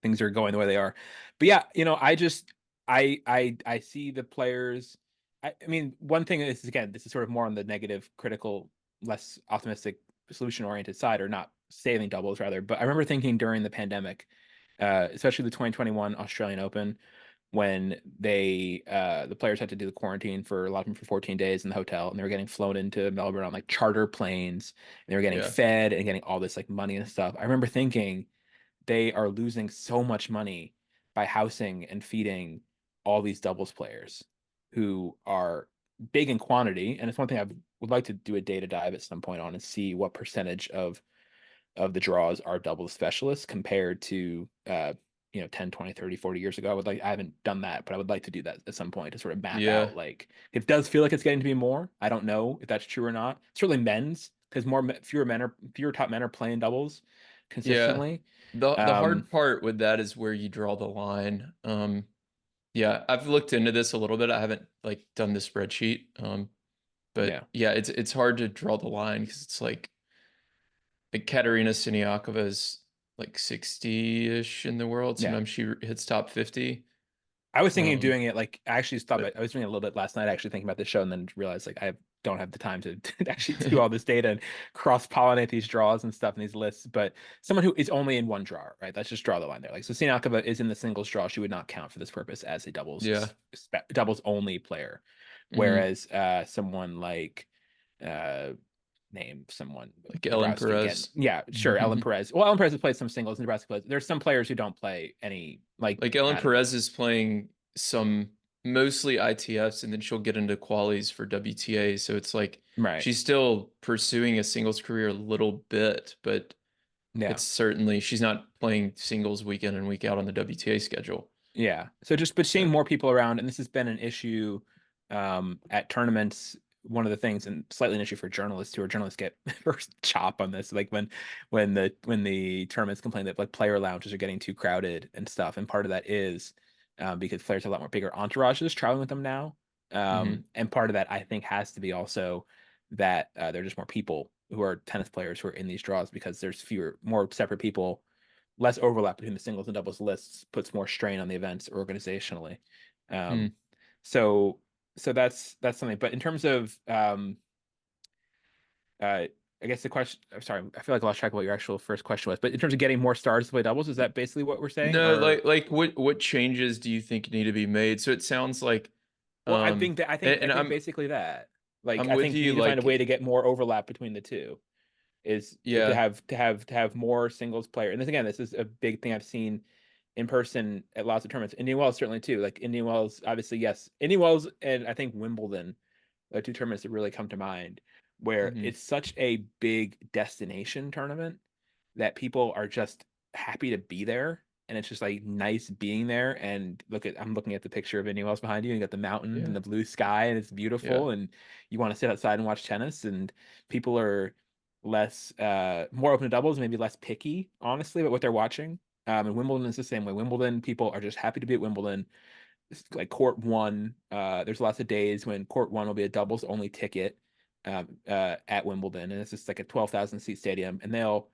things are going the way they are. But yeah, I just I see the players. I mean, one thing is again, this is sort of more on the negative, critical, less optimistic, solution oriented side, or not saving doubles rather. But I remember thinking during the pandemic, especially the 2021 Australian Open, when the players had to do the quarantine for a lot of them for 14 days in the hotel, and they were getting flown into Melbourne on like charter planes, and they were getting Yeah. fed and getting all this like money and stuff. I remember thinking they are losing so much money by housing and feeding all these doubles players who are big in quantity. And it's one thing I would like to do a data dive at some point on and see what percentage of the draws are doubles specialists compared to 10, 20, 30, 40 years ago. I haven't done that, but I would like to do that at some point to sort of map out Yeah. like it does feel like it's getting to be more. I don't know if that's true or not. Certainly men's because fewer top men are playing doubles Yeah. consistently. The Um, hard part with that is where you draw the line. Yeah, I've looked into this a little bit. I haven't like done the spreadsheet. But yeah, yeah, it's hard to draw the line because it's like Katerina Siniakova is like 60-ish in the world. yeah. Sometimes she hits top 50. I was thinking of Um, doing it like I actually stopped. but I was doing it a little bit last night, actually thinking about the show, and then realized like I don't have the time to actually do all this data and cross pollinate these draws and stuff and these lists. But someone who is only in one draw, right? Let's just draw the line there. Like so, Siniakova is in the singles draw. She would not count for this purpose as a yeah. doubles only player, Hmm. whereas someone like uh name someone Like Ellen Dabrowski again. Perez. Yeah, sure. Ellen Perez. Well, Ellen Perez has played some singles and Dabrowski plays. There's some players who don't play any, like, Like Ellen I don't know. Perez is playing some mostly ITFs, and then she'll get into qualies for WTA. So it's like Right. she's still pursuing a singles career a little bit, but Yeah. it's certainly she's not playing singles week in and week out on the WTA schedule. Yeah. So just, but seeing So more people around, and this has been an issue At tournaments, one of the things, and slightly an issue for journalists, who are journalists get first chop on this, like when the tournaments complain that like player lounges are getting too crowded and stuff, and part of that is because players have a lot more bigger entourages traveling with them now, Hmm. and part of that I think has to be also that there are just more people who are tennis players who are in these draws because there's more separate people, less overlap between the singles and doubles lists, puts more strain on the events organizationally. Um, Mm. so that's something. But in terms of I guess the question, I'm sorry, I feel like I lost track of what your actual first question was. But in terms of getting more stars to play doubles, is that basically what we're saying? No, Or like what changes do you think need to be made? So it sounds like, well, I think that I and think basically that. Like I'm I with think you you. need to find a way Like, to get more overlap between the two. Is to yeah. have more singles player. And this is a big thing I've seen in person at lots of tournaments. Indian Wells certainly too. Like Indian Wells, obviously, yes. Indian Wells and I think Wimbledon, two tournaments that really come to mind, where Hmm. it's such a big destination tournament that people are just happy to be there. And it's just like nice being there. And I'm looking at the picture of Indian Wells behind you, and you got the mountains Yeah. and the blue sky, and it's Yeah. beautiful. And you want to sit outside and watch tennis, and people are less more open to doubles, maybe less picky, honestly, about what they're watching. And Wimbledon is the same way. Wimbledon people are just happy to be at Wimbledon. It's like court one. There's lots of days when court one will be a doubles only ticket at Wimbledon, and it's just like a 12,000 seat stadium, and they'll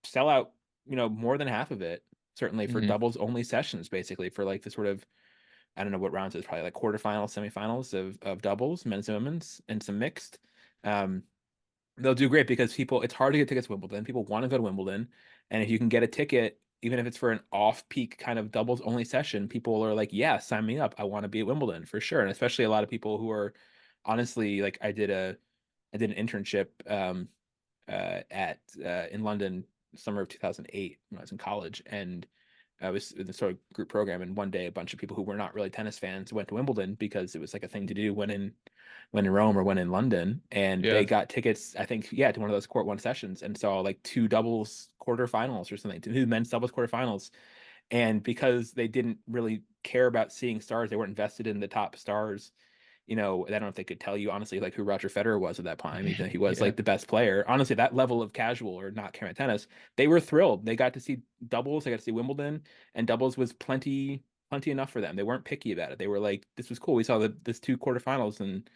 sell out, more than half of it, certainly for Hmm. doubles only sessions, basically for like the sort of, I don't know what rounds it's probably like quarterfinals, semifinals of doubles, men's and women's, and some mixed. Um, they'll do great because it's hard to get tickets to Wimbledon. People want to go to Wimbledon. And if you can get a ticket, even if it's for an off-peak kind of doubles only session, people are like, yeah, sign me up. I want to be at Wimbledon for sure. And especially a lot of people who are honestly like I did an internship at in London summer of 2008 when I was in college, and I was in the sort of group program. And one day, a bunch of people who were not really tennis fans went to Wimbledon because it was like a thing to do when in Rome or when in London, and they Yeah. got tickets. I think yeah to one of those court one sessions and saw like two doubles quarterfinals or something, two men's doubles quarterfinals. And because they didn't really care about seeing stars, they weren't invested in the top stars. I don't know if they could tell you honestly like who Roger Federer was at that time, even though he was Yeah. like the best player. Honestly, that level of casual or not caring about tennis, they were thrilled. They got to see doubles, they got to see Wimbledon, and doubles was plenty enough for them. They weren't picky about it. They were like, this was cool. We saw this two quarterfinals, and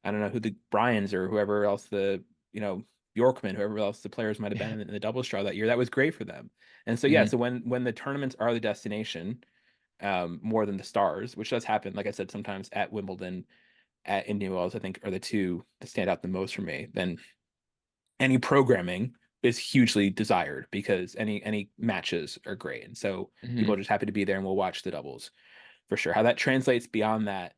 I don't know who the Bryans or whoever else Yorkman, whoever else the players might have been in the doubles draw that year. That was great for them. And so yeah, Hmm. so when the tournaments are the destination, more than the stars, which does happen, like I said, sometimes at Wimbledon, at Indian Wells, I think are the two that stand out the most for me. Then any programming is hugely desired because any matches are great, and so people are Hmm. just happy to be there and will watch the doubles for sure. How that translates beyond that,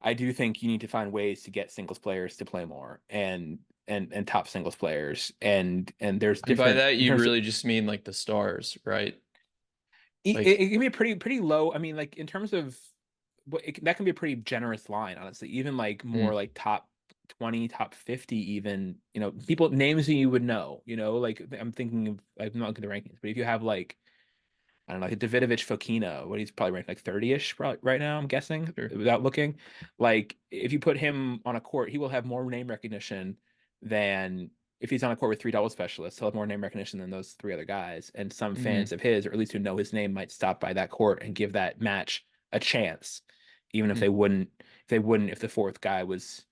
I do think you need to find ways to get singles players to play more and top singles players, and there's And by different that, in you terms of really just mean like the stars, right? it Like, can be pretty low. I mean, like in terms of that can be a pretty generous line, honestly. Even like more mm, like top 20, top 50, even, people names that you would know, like I'm thinking of, I'm not looking at the rankings, but if you have like, I don't know, like Davidovich Fokina, what he's probably ranked like 30-ish right now, I'm guessing, sure. without looking. Like if you put him on a court, he will have more name recognition than if he's on a court with three double specialists, he'll have more name recognition than those three other guys. And some fans Hmm. of his, or at least who know his name, might stop by that court and give that match a chance, even if Mm, they wouldn't if the fourth guy was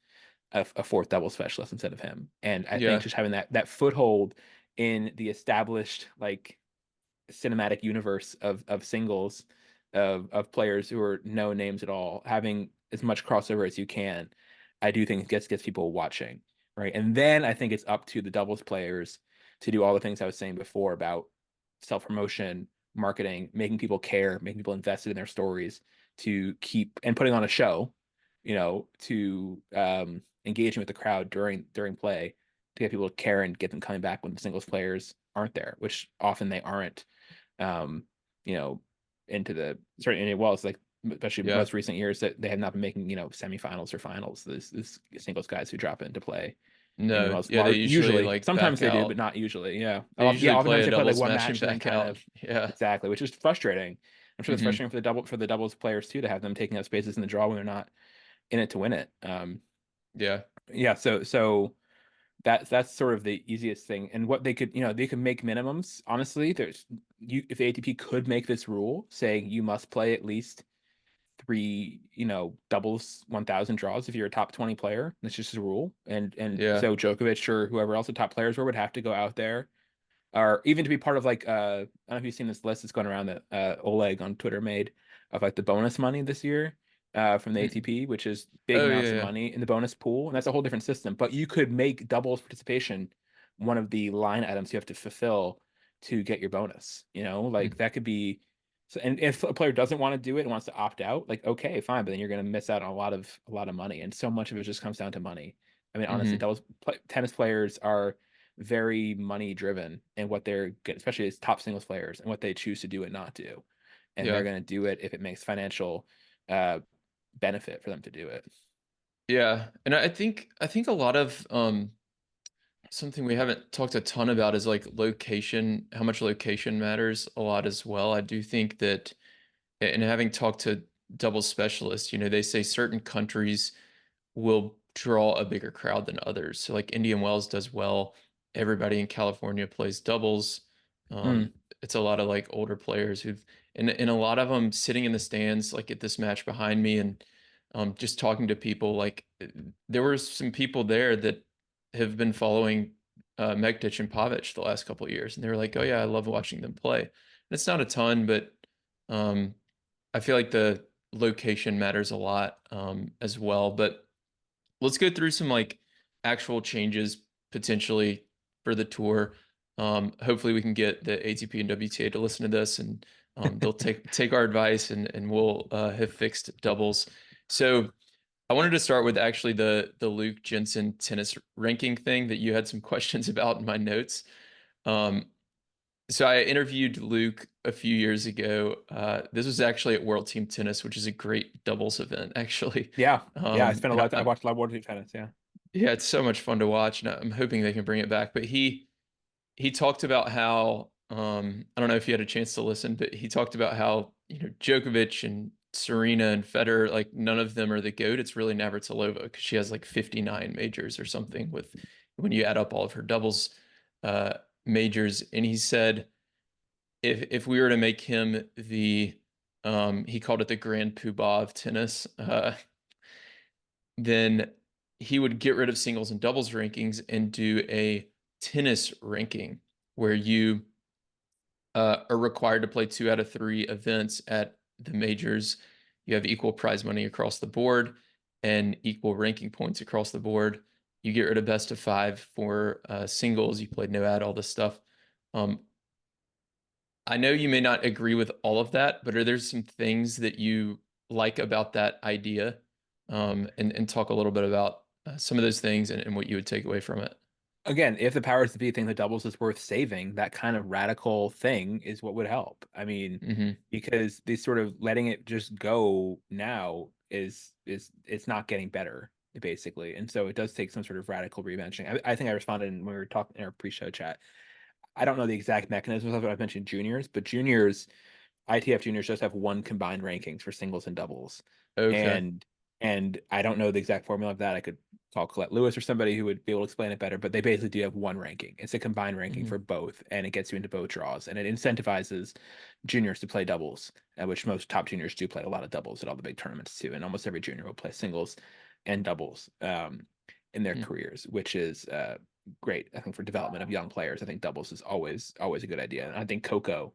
a fourth double specialist instead of him. And I think yeah. just having that foothold in the established like cinematic universe of singles of players who are no names at all, having as much crossover as you can, I do think it gets people watching, right? And then I think it's up to the doubles players to do all the things I was saying before about self promotion, marketing, making people care, making people invested in their stories, to keep and putting on a show, to engaging with the crowd during play, to get people to care and get them coming back when the singles players aren't there, which often they aren't, um, you know, into the certainly well, it's like especially Yeah. most recent years that they have not been making, semifinals or finals. This singles guys who drop into play. And No. Wells Yeah. They usually usually, like sometimes back they do, but out. not usually. Yeah. They Yeah, usually play oftentimes a they play like doubles one match match and and then back kind out. of Yeah. exactly, which is frustrating. I'm sure it's Hmm. frustrating for the doubles players too to have them taking up spaces in the draw when they're not in it to win it. Yeah. Yeah, so that's sort of the easiest thing. And what they could, they could make minimums. Honestly, there's you if the ATP could make this rule saying you must play at least three, doubles 1,000 draws if you're a top 20 player. That's just a rule. And Yeah. so Djokovic or whoever else the top players were would have to go out there, or even to be part of like I don't know if you've seen this list that's going around that Oleg on Twitter made of like the bonus money this year from the Mm. ATP, which is big Oh amounts yeah, of yeah. money in the bonus pool, and that's a whole different system. But you could make doubles participation one of the line items you have to fulfill to get your bonus. Like Mm. that could be. So, and if a player doesn't want to do it and wants to opt out, like okay, fine, but then you're going to miss out on a lot of money, and so much of it just comes down to money. I mean, honestly, Hmm. tennis players are very money driven and what they're good, especially as top singles players and what they choose to do and not do. And they're Yeah. going to do it if it makes financial uh, benefit for them to do it. Yeah. And I think a lot of something we haven't talked a ton about is like location, how much location matters a lot as well. I do think that, and having talked to double specialists, they say certain countries will draw a bigger crowd than others. So like Indian Wells does well. Everybody in California plays doubles. Mm. It's a lot of like older players and a lot of them sitting in the stands, like at this match behind me, and just talking to people. Like there were some people there that have been following Mektic and Pavic the last couple of years, and they were like, "Oh yeah, I love watching them play." And it's not a ton, but um, I feel like the location matters a lot as well. But let's go through some like actual changes potentially for the tour. Hopefully we can get the ATP and WTA to listen to this, and they'll take our advice, and we'll have fixed doubles. So I wanted to start with actually the Luke Jensen tennis ranking thing that you had some questions about in my notes. Um, so I interviewed Luke a few years ago. This was actually at World Team Tennis, which is a great doubles event, actually. Yeah. Yeah. I spent a And lot. I watched a lot of World Series tennis. Yeah. yeah, it's so much fun to watch, and I'm hoping they can bring it back. But he talked about how I don't know if you had a chance to listen, but he talked about how Djokovic and Serena and Federer, like none of them are the GOAT. It's really Navratilova because she has like 59 majors or something with when you add up all of her doubles uh, majors. And he said if we were to make him the he called it the Grand Poobah of tennis, then he would get rid of singles and doubles rankings and do a tennis ranking where you are required to play 2 out of 3 events at the majors. You have equal prize money across the board and equal ranking points across the board. You get rid of best of 5 for singles. You played no ad, all this stuff. Um, I know you may not agree with all of that, but are there some things that you like about that idea? And talk a little bit about some of those things and what you would take away from it. Again, if the powers to be think the doubles is worth saving, that kind of radical thing is what would help. I mean, Hmm. because this sort of letting it just go now is it's not getting better, basically. And so it does take some sort of radical rebenching. I think I responded when we were talking in our pre-show chat. I don't know the exact mechanisms of it. I've mentioned juniors, but juniors ITF juniors just have one combined rankings for singles and doubles. Okay. And and I don't know the exact formula of that. I could call Colette Lewis or somebody who would be able to explain it better, but they basically do have one ranking. It's a combined ranking Hmm. for both, and it gets you into both draws, and it incentivizes juniors to play doubles, which most top juniors do play a lot of doubles at all the big tournaments too. And almost every junior will play singles and doubles in their careers, which is great. I think for development of young players, I think doubles is always a good idea. And I think Coco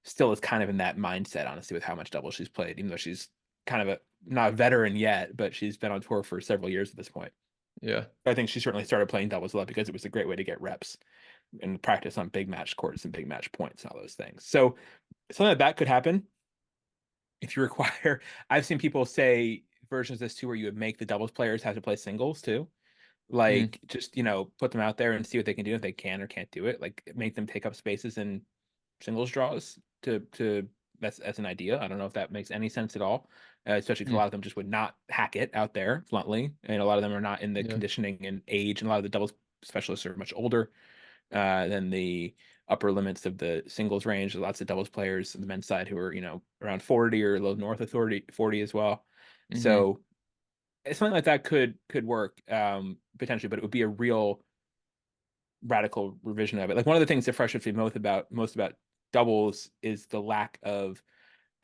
still is kind of in that mindset, honestly, with how much double she's played, even though she's kind of not a veteran yet, but she's been on tour for several years at this point. Yeah. I think she certainly started playing doubles a lot because it was a great way to get reps and practice on big match courts and big match points and all those things. So something like that could happen if you require. I've seen people say versions of this too, where you would make the doubles players have to play singles too. Mm. Like just, put them out there and see what they can do if they can or can't do it. Like make them take up spaces in singles draws to that's an idea. I don't know if that makes any sense at all, especially because a Mm. lot of them just would not hack it out there bluntly, and a lot of them are not in the Yeah. conditioning and age, and a lot of the doubles specialists are much older than the upper limits of the singles range. There's lots of doubles players on the men's side who are around 40 or a little north of 40 as well. Hmm. So something like that could work potentially, but it would be a real radical revision of it. Like one of the things that frustrates me most about doubles is the lack of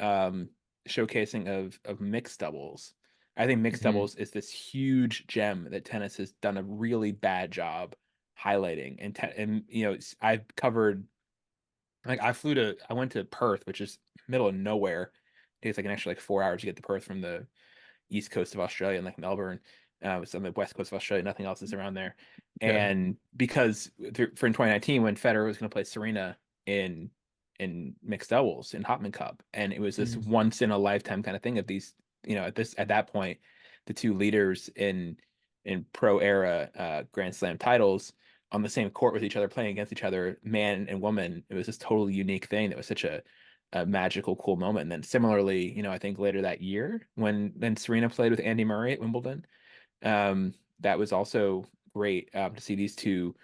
um showcasing of mixed doubles. I think mixed Hmm. doubles is this huge gem that tennis has done a really bad job highlighting. And I've covered, like, I went to Perth, which is middle of nowhere. It takes like an extra like 4 hours to get to Perth from the east coast of Australia, and like Melbourne. It's on the west coast of Australia. Nothing else is around there. Yeah. And because for in 2019, when Federer was going to play Serena in mixed doubles in Hopman Cup, and it was this Hmm. once in a lifetime kind of thing of these, at that point, the two leaders in pro era Grand Slam titles on the same court with each other, playing against each other, man and woman. It was this totally unique thing that was such a magical, cool moment. And then similarly, I think later that year when Serena played with Andy Murray at Wimbledon, that was also great to see these two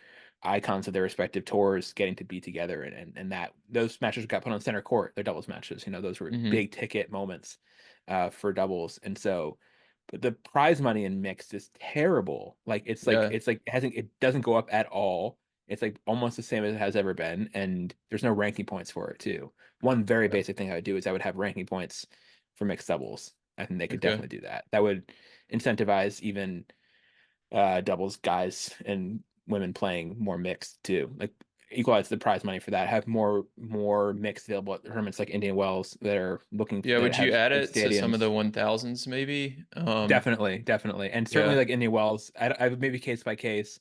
icons of their respective tours getting to be together, and that those matches got put on center court. They're doubles matches. Those were Hmm. big ticket moments for doubles, and so. But the prize money in mixed is terrible. Like Yeah. it doesn't go up at all. It's like almost the same as it has ever been, and there's no ranking points for it too. One very Yeah. basic thing I would do is I would have ranking points for mixed doubles. I think they could Okay. definitely do that. That would incentivize even doubles guys and women playing more mixed too. Like equalize the prize money for that. Have more mixed available at tournaments like Indian Wells Yeah. that Would you have add big it to some of the stadiums. 1000s maybe? Definitely, and certainly Yeah. like Indian Wells. I would maybe case by case,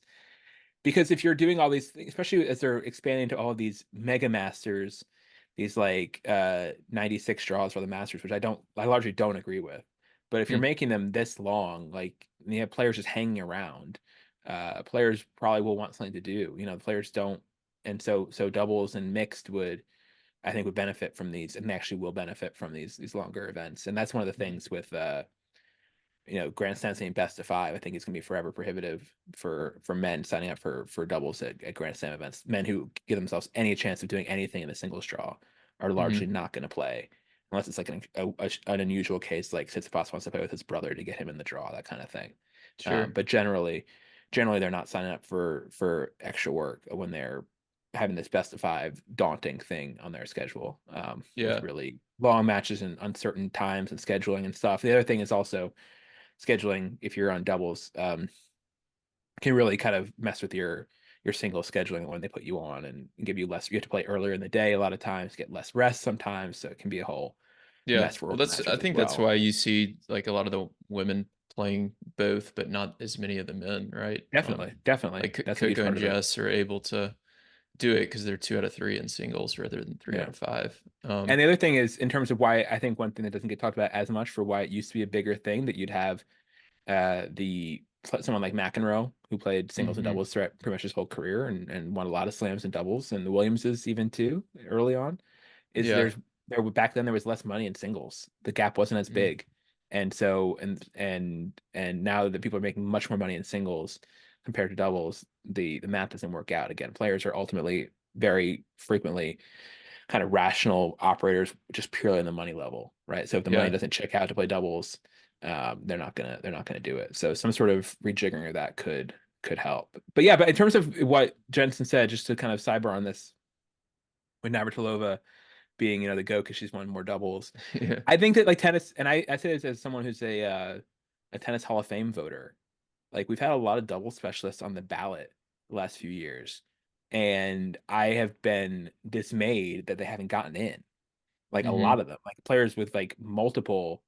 because if you're doing all these things, especially as they're expanding to all of these mega masters, these like 96 draws for the masters, which I largely don't agree with. But if you're Hmm. making them this long, like you have players just hanging around, players probably will want something to do. The players don't, and so doubles and mixed would, I think, would benefit from these, and they actually will benefit from these longer events. And that's one of the Hmm. things with Grand Slam saying best of five. I think it's going to be forever prohibitive for men signing up for doubles at Grand Slam events. Men who give themselves any chance of doing anything in the singles draw are largely Hmm. not going to play unless it's like an unusual case, like Tsitsipas wants to play with his brother to get him in the draw, that kind of thing. Sure. But generally they're not signing up for extra work when they're having this best of five daunting thing on their schedule, with Yeah. really long matches and uncertain times and scheduling and stuff. The other thing is also scheduling, if you're on doubles, can really kind of mess with your single scheduling when they put you on and give you less. You have to play earlier in the day a lot of times, get less rest sometimes, so it can be a whole Yeah. mess for Well, I organizers as think that's well. why you see like a lot of the women playing both, but not as many of the men, right? Definitely, Like that's a huge Coco part and of it. Jess are able to do it because they're 2 out of 3 in singles rather than three out Yeah. of five. And the other thing is, in terms of why I think one thing that doesn't get talked about as much for why it used to be a bigger thing that you'd have the someone like McEnroe who played singles and Hmm. doubles throughout pretty much his whole career and won a lot of slams and doubles, and the Williamses even too early on, is Yeah. there back then there was less money in singles. The gap wasn't as Hmm. big. And so and now that people are making much more money in singles compared to doubles, the math doesn't work out. Again, players are ultimately very frequently kind of rational operators just purely on the money level, right? So if the money Yeah. doesn't check out to play doubles, they're not gonna do it. So some sort of rejiggering of that could help. But yeah, but in terms of what Jensen said, just to kind of sidebar on this, with Navratilova being the GOAT because she's won more doubles, Yeah. I think that like tennis, and I say this as someone who's a tennis Hall of Fame voter. Like we've had a lot of double specialists on the ballot the last few years, and I have been dismayed that they haven't gotten in. Like a lot Hmm. of them, like players with like multiple,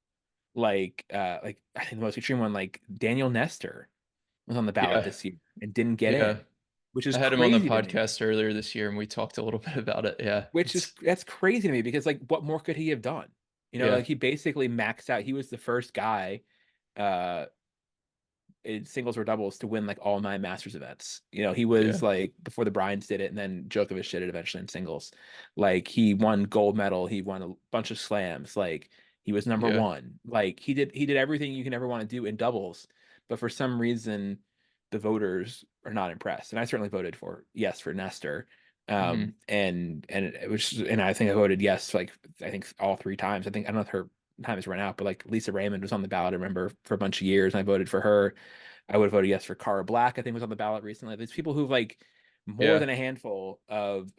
like I think the most extreme one, like Daniel Nestor was on the ballot Yeah. this year and didn't get Yeah. in, which is I had him on the crazy to me. podcast earlier this year and we talked a little bit about it. Yeah. Which is It's That's crazy to me because like what more could he have done? yeah. Like he basically maxed out. He was the first guy uh in singles or doubles to win like all nine Masters events. He was Yeah. like before the Bryans did it, and then Djokovic did it eventually in singles. Like he won gold medal, he won a bunch of slams. Like he was number Yeah. one. Like he did everything you can ever want to do in doubles, but for some reason, the voters are not impressed. And I certainly voted for yes for Nestor. Hmm. And it was, and I think I voted yes like I think all three times. I don't know if her time has run out, but like Lisa Raymond was on the ballot, I remember, for a bunch of years, and I voted for her. I would have voted yes for Cara Black, I think was on the ballot recently. There's people who've like more Yeah. than a handful of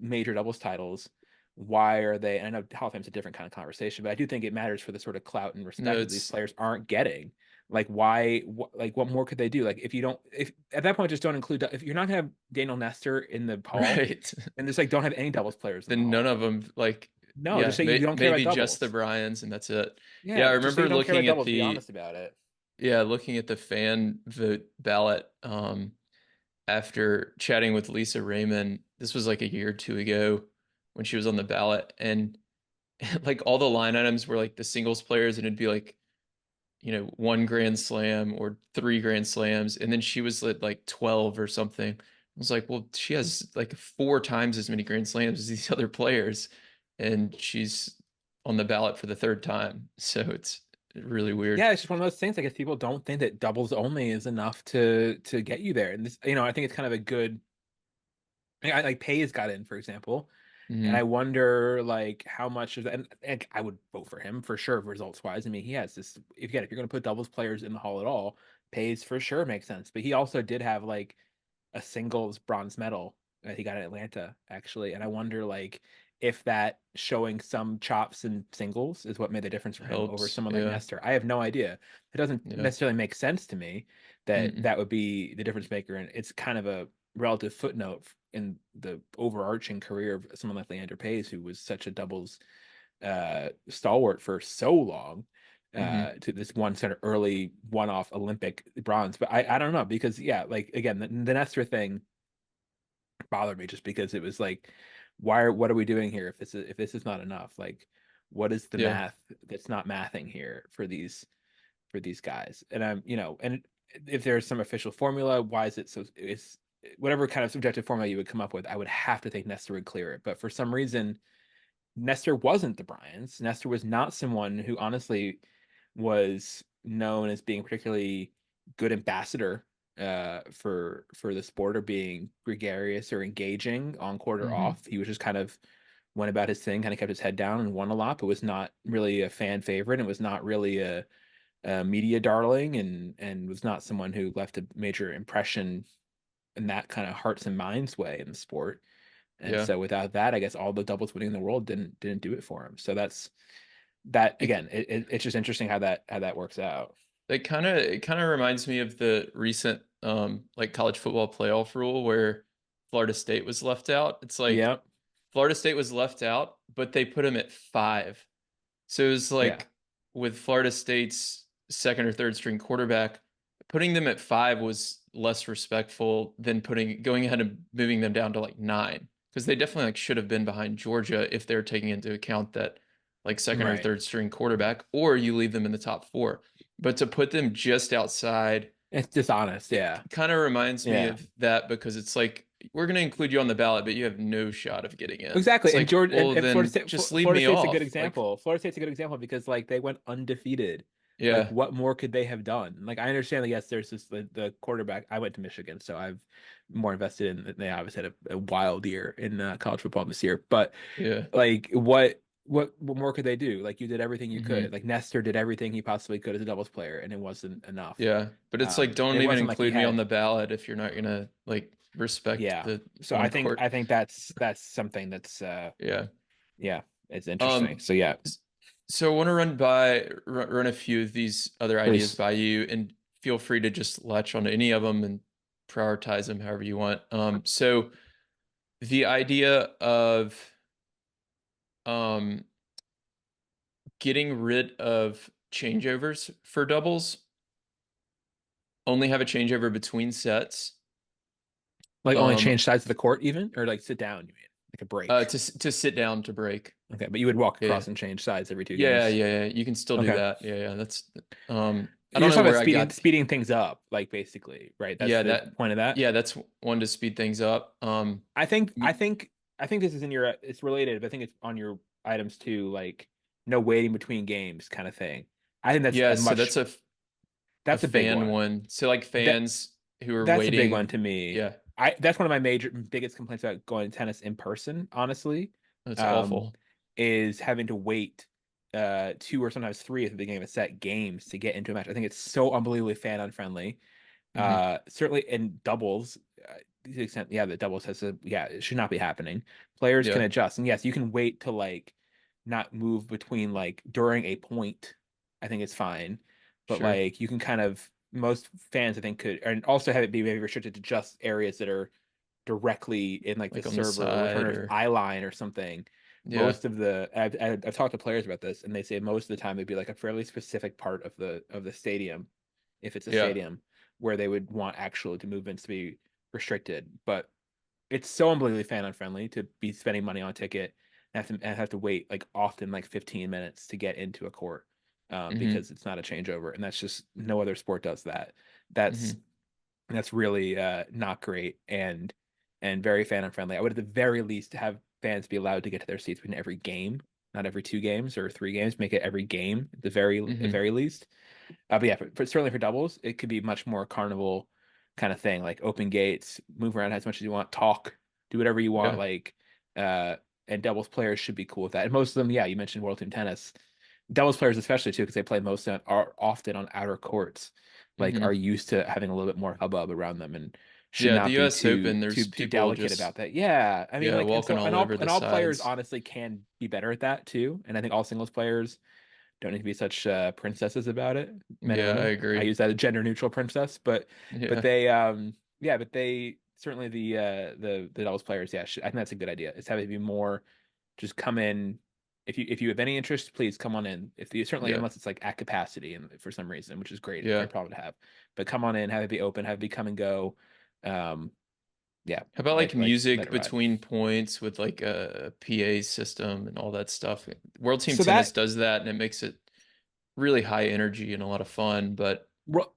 major doubles titles. Why are they? And I know Hall of Fame's a different kind of conversation, but I do think it matters for the sort of clout and No, respect that these it's players aren't getting. Like, why? Like, what more could they do? Like, if you don't, if at that point, just don't include. If you're not gonna have Daniel Nestor in the hall, right. then just like don't have any doubles players in the Then none hall. of them like No, just yeah, say you don't care about maybe just the doubles. Bryans and that's it. Yeah, I Yeah, just say you remember don't care about looking at doubles. Be the honest about it. yeah, looking at the fan vote ballot after chatting with Lisa Raymond. This was like a year or two ago when she was on the ballot and like all the line items were like the singles players and it'd be like, one grand slam or three grand slams and then she was at like 12 or something. I was like, well, she has like four times as many grand slams as these other players and she's on the ballot for the third time. So it's really weird. Yeah, it's just one of those things. I guess people don't think that doubles only is enough to get you there. And this, I think it's kind of a good. Like Pays got in, for example, and I Hmm. wonder like how much of that. And I would vote for him for sure, results wise. I mean, he has this. If you're going to put doubles players in the hall at all, Pays for sure makes sense. But he also did have like a singles bronze medal that he got in Atlanta, actually. And I wonder like if that showing some chops in singles is what made the difference for him over Helps. someone like Yeah. Nestor. I have no idea. It doesn't Yeah. necessarily make sense to me that Mm-mm. that would be the difference maker. And it's kind of a relative footnote in the overarching career of someone like Leander Paes, who was such a doubles stalwart for so long, Hmm. to this one sort of early one-off Olympic bronze. But I don't know, because yeah, like again, the Nestor thing bothered me just because it was like, what are we doing here if this is not enough? Like, what is the Yeah. math that's not mathing here for these guys? And and if there's some official formula, why is it so? It's whatever kind of subjective formula you would come up with. I would have to think Nestor would clear it, but for some reason Nestor wasn't the Bryans. Nestor was not someone who honestly was known as being particularly good ambassador for the sport, or being gregarious or engaging on court or Hmm. off. He was just kind of went about his thing, kind of kept his head down and won a lot, but was not really a fan favorite and was not really a media darling, and was not someone who left a major impression in that kind of hearts and minds way in the sport. And Yeah. so without that, I guess all the doubles winning in the world didn't do it for him. So that's that It, again. It's just interesting how that works out. it kind of reminds me of the recent like college football playoff rule where Florida State was left out. It's like Yeah, Florida State was left out, but they put him at five. So it was yeah, like with Florida State's second or third string quarterback, putting them at five was less respectful than putting going ahead and moving them down to like nine. Because they definitely like should have been behind Georgia if they're taking into account that like second or right. third string quarterback, or you leave them in the top four. But to put them just outside, It's dishonest. it Yeah, kind of reminds me yeah. of that because it's like we're going to include you on the ballot, but you have no shot of getting in. Exactly. It's And like, Georgia well, and Florida then State just leave Florida me State's a good off. Like, example. Florida State's a good example because like they went undefeated. Like yeah, what more could they have done? Like I understand that yes, there's this the quarterback. I went to Michigan, so I've more invested in. They obviously had a wild year in college football this year, but yeah. like what more could they do? Like you did everything you could. Hmm. Like Nestor did everything he possibly could as a doubles player, and it wasn't enough. Yeah, but it's like And don't it even wasn't like he include me on had. the ballot if you're not gonna like respect Yeah. the So I on think court. I think that's something that's Yeah. yeah, it's interesting. Um. So yeah, s- So I want to run a few of these other ideas please. by you, and feel free to just latch on to any of them and prioritize them however you want. So the idea of um getting rid of changeovers for doubles, only have a changeover between sets. Like only Um, change sides of the court even, or like sit down, you mean? Like a break. to sit down to break. Okay, but you would walk Yeah. across and change sides every two Yeah, games. yeah, yeah. You can still do Okay. that. Yeah, yeah. That's I You're don't just know talking about where I speeding got speeding things up, like basically, right? That's yeah, the that point of that. yeah, that's one to speed things up. I think I Y- think I think this is in your it's related, but I think it's on your items too, like no waiting between games kind of thing. I think yeah, so a that's a big fan one. one. So like That fans who are that's a big one waiting, to me. yeah, I That's one of my biggest complaints about going to tennis in person, honestly. that's Um, awful. is having to wait. two or sometimes three at the beginning of a set games to get into a match. I think it's so unbelievably fan unfriendly. Mhm. Certainly in doubles, to the extent, yeah, the doubles has a, yeah, it should not be happening. Players can Yeah. adjust, and yes, you can wait to like not move between like during a point. I think it's fine, but Sure. like you can kind of most fans I think could, and also have it be maybe restricted to just areas that are directly in like the Like on the server or side returner's or eye line or something. yeah. Most of the I've talked to players about this, and they say most of the time it'd be like a fairly specific part of the stadium, if it's a Yeah. stadium, where they would want actual to movements to be restricted. But it's so unbelievably fan unfriendly to be spending money on a ticket and have to wait like often like 15 minutes to get into a court, Mhm. because it's not a changeover, and that's just no other sport does that. That's Mhm. that's really not great and very fan unfriendly. I would at the very least have fans be allowed to get to their seats in every game, not every 2 games or 3 games. Make it every game at the Mhm. very least. But yeah, certainly for doubles, it could be much more carnival kind of thing, like open gates, move around as much as you want, talk, do whatever you want. Yeah. Like, uh, and doubles players should be cool with that. And most of them, yeah, you mentioned World Team Tennis, doubles players especially too, because they play most on, are often on outer courts, like are Mhm. used to having a little bit more hubbub around them and should Yeah, the not be US Open, there's too people delicate just about that. Yeah, I mean, yeah, like, and walking so all over the all players sides. honestly can be better at that too. And I think all singles players don't need to be such princesses about it, men or Yeah, I women. I agree. use that as gender neutral princess, but Yeah. they yeah, but they certainly the doubles players, yeah, I think that's a good idea. It's having to be more just come in. If you have any interest, please come on in. If you certainly, Yeah. unless it's like at capacity and for some reason, which is great Yeah. problem to have. But come on in, have it be open, have it be come and go. Um, yeah, How about like let music it ride. between points with like a PA system and all that stuff? World Team So Tennis that does that and it makes it really high energy and a lot of fun, but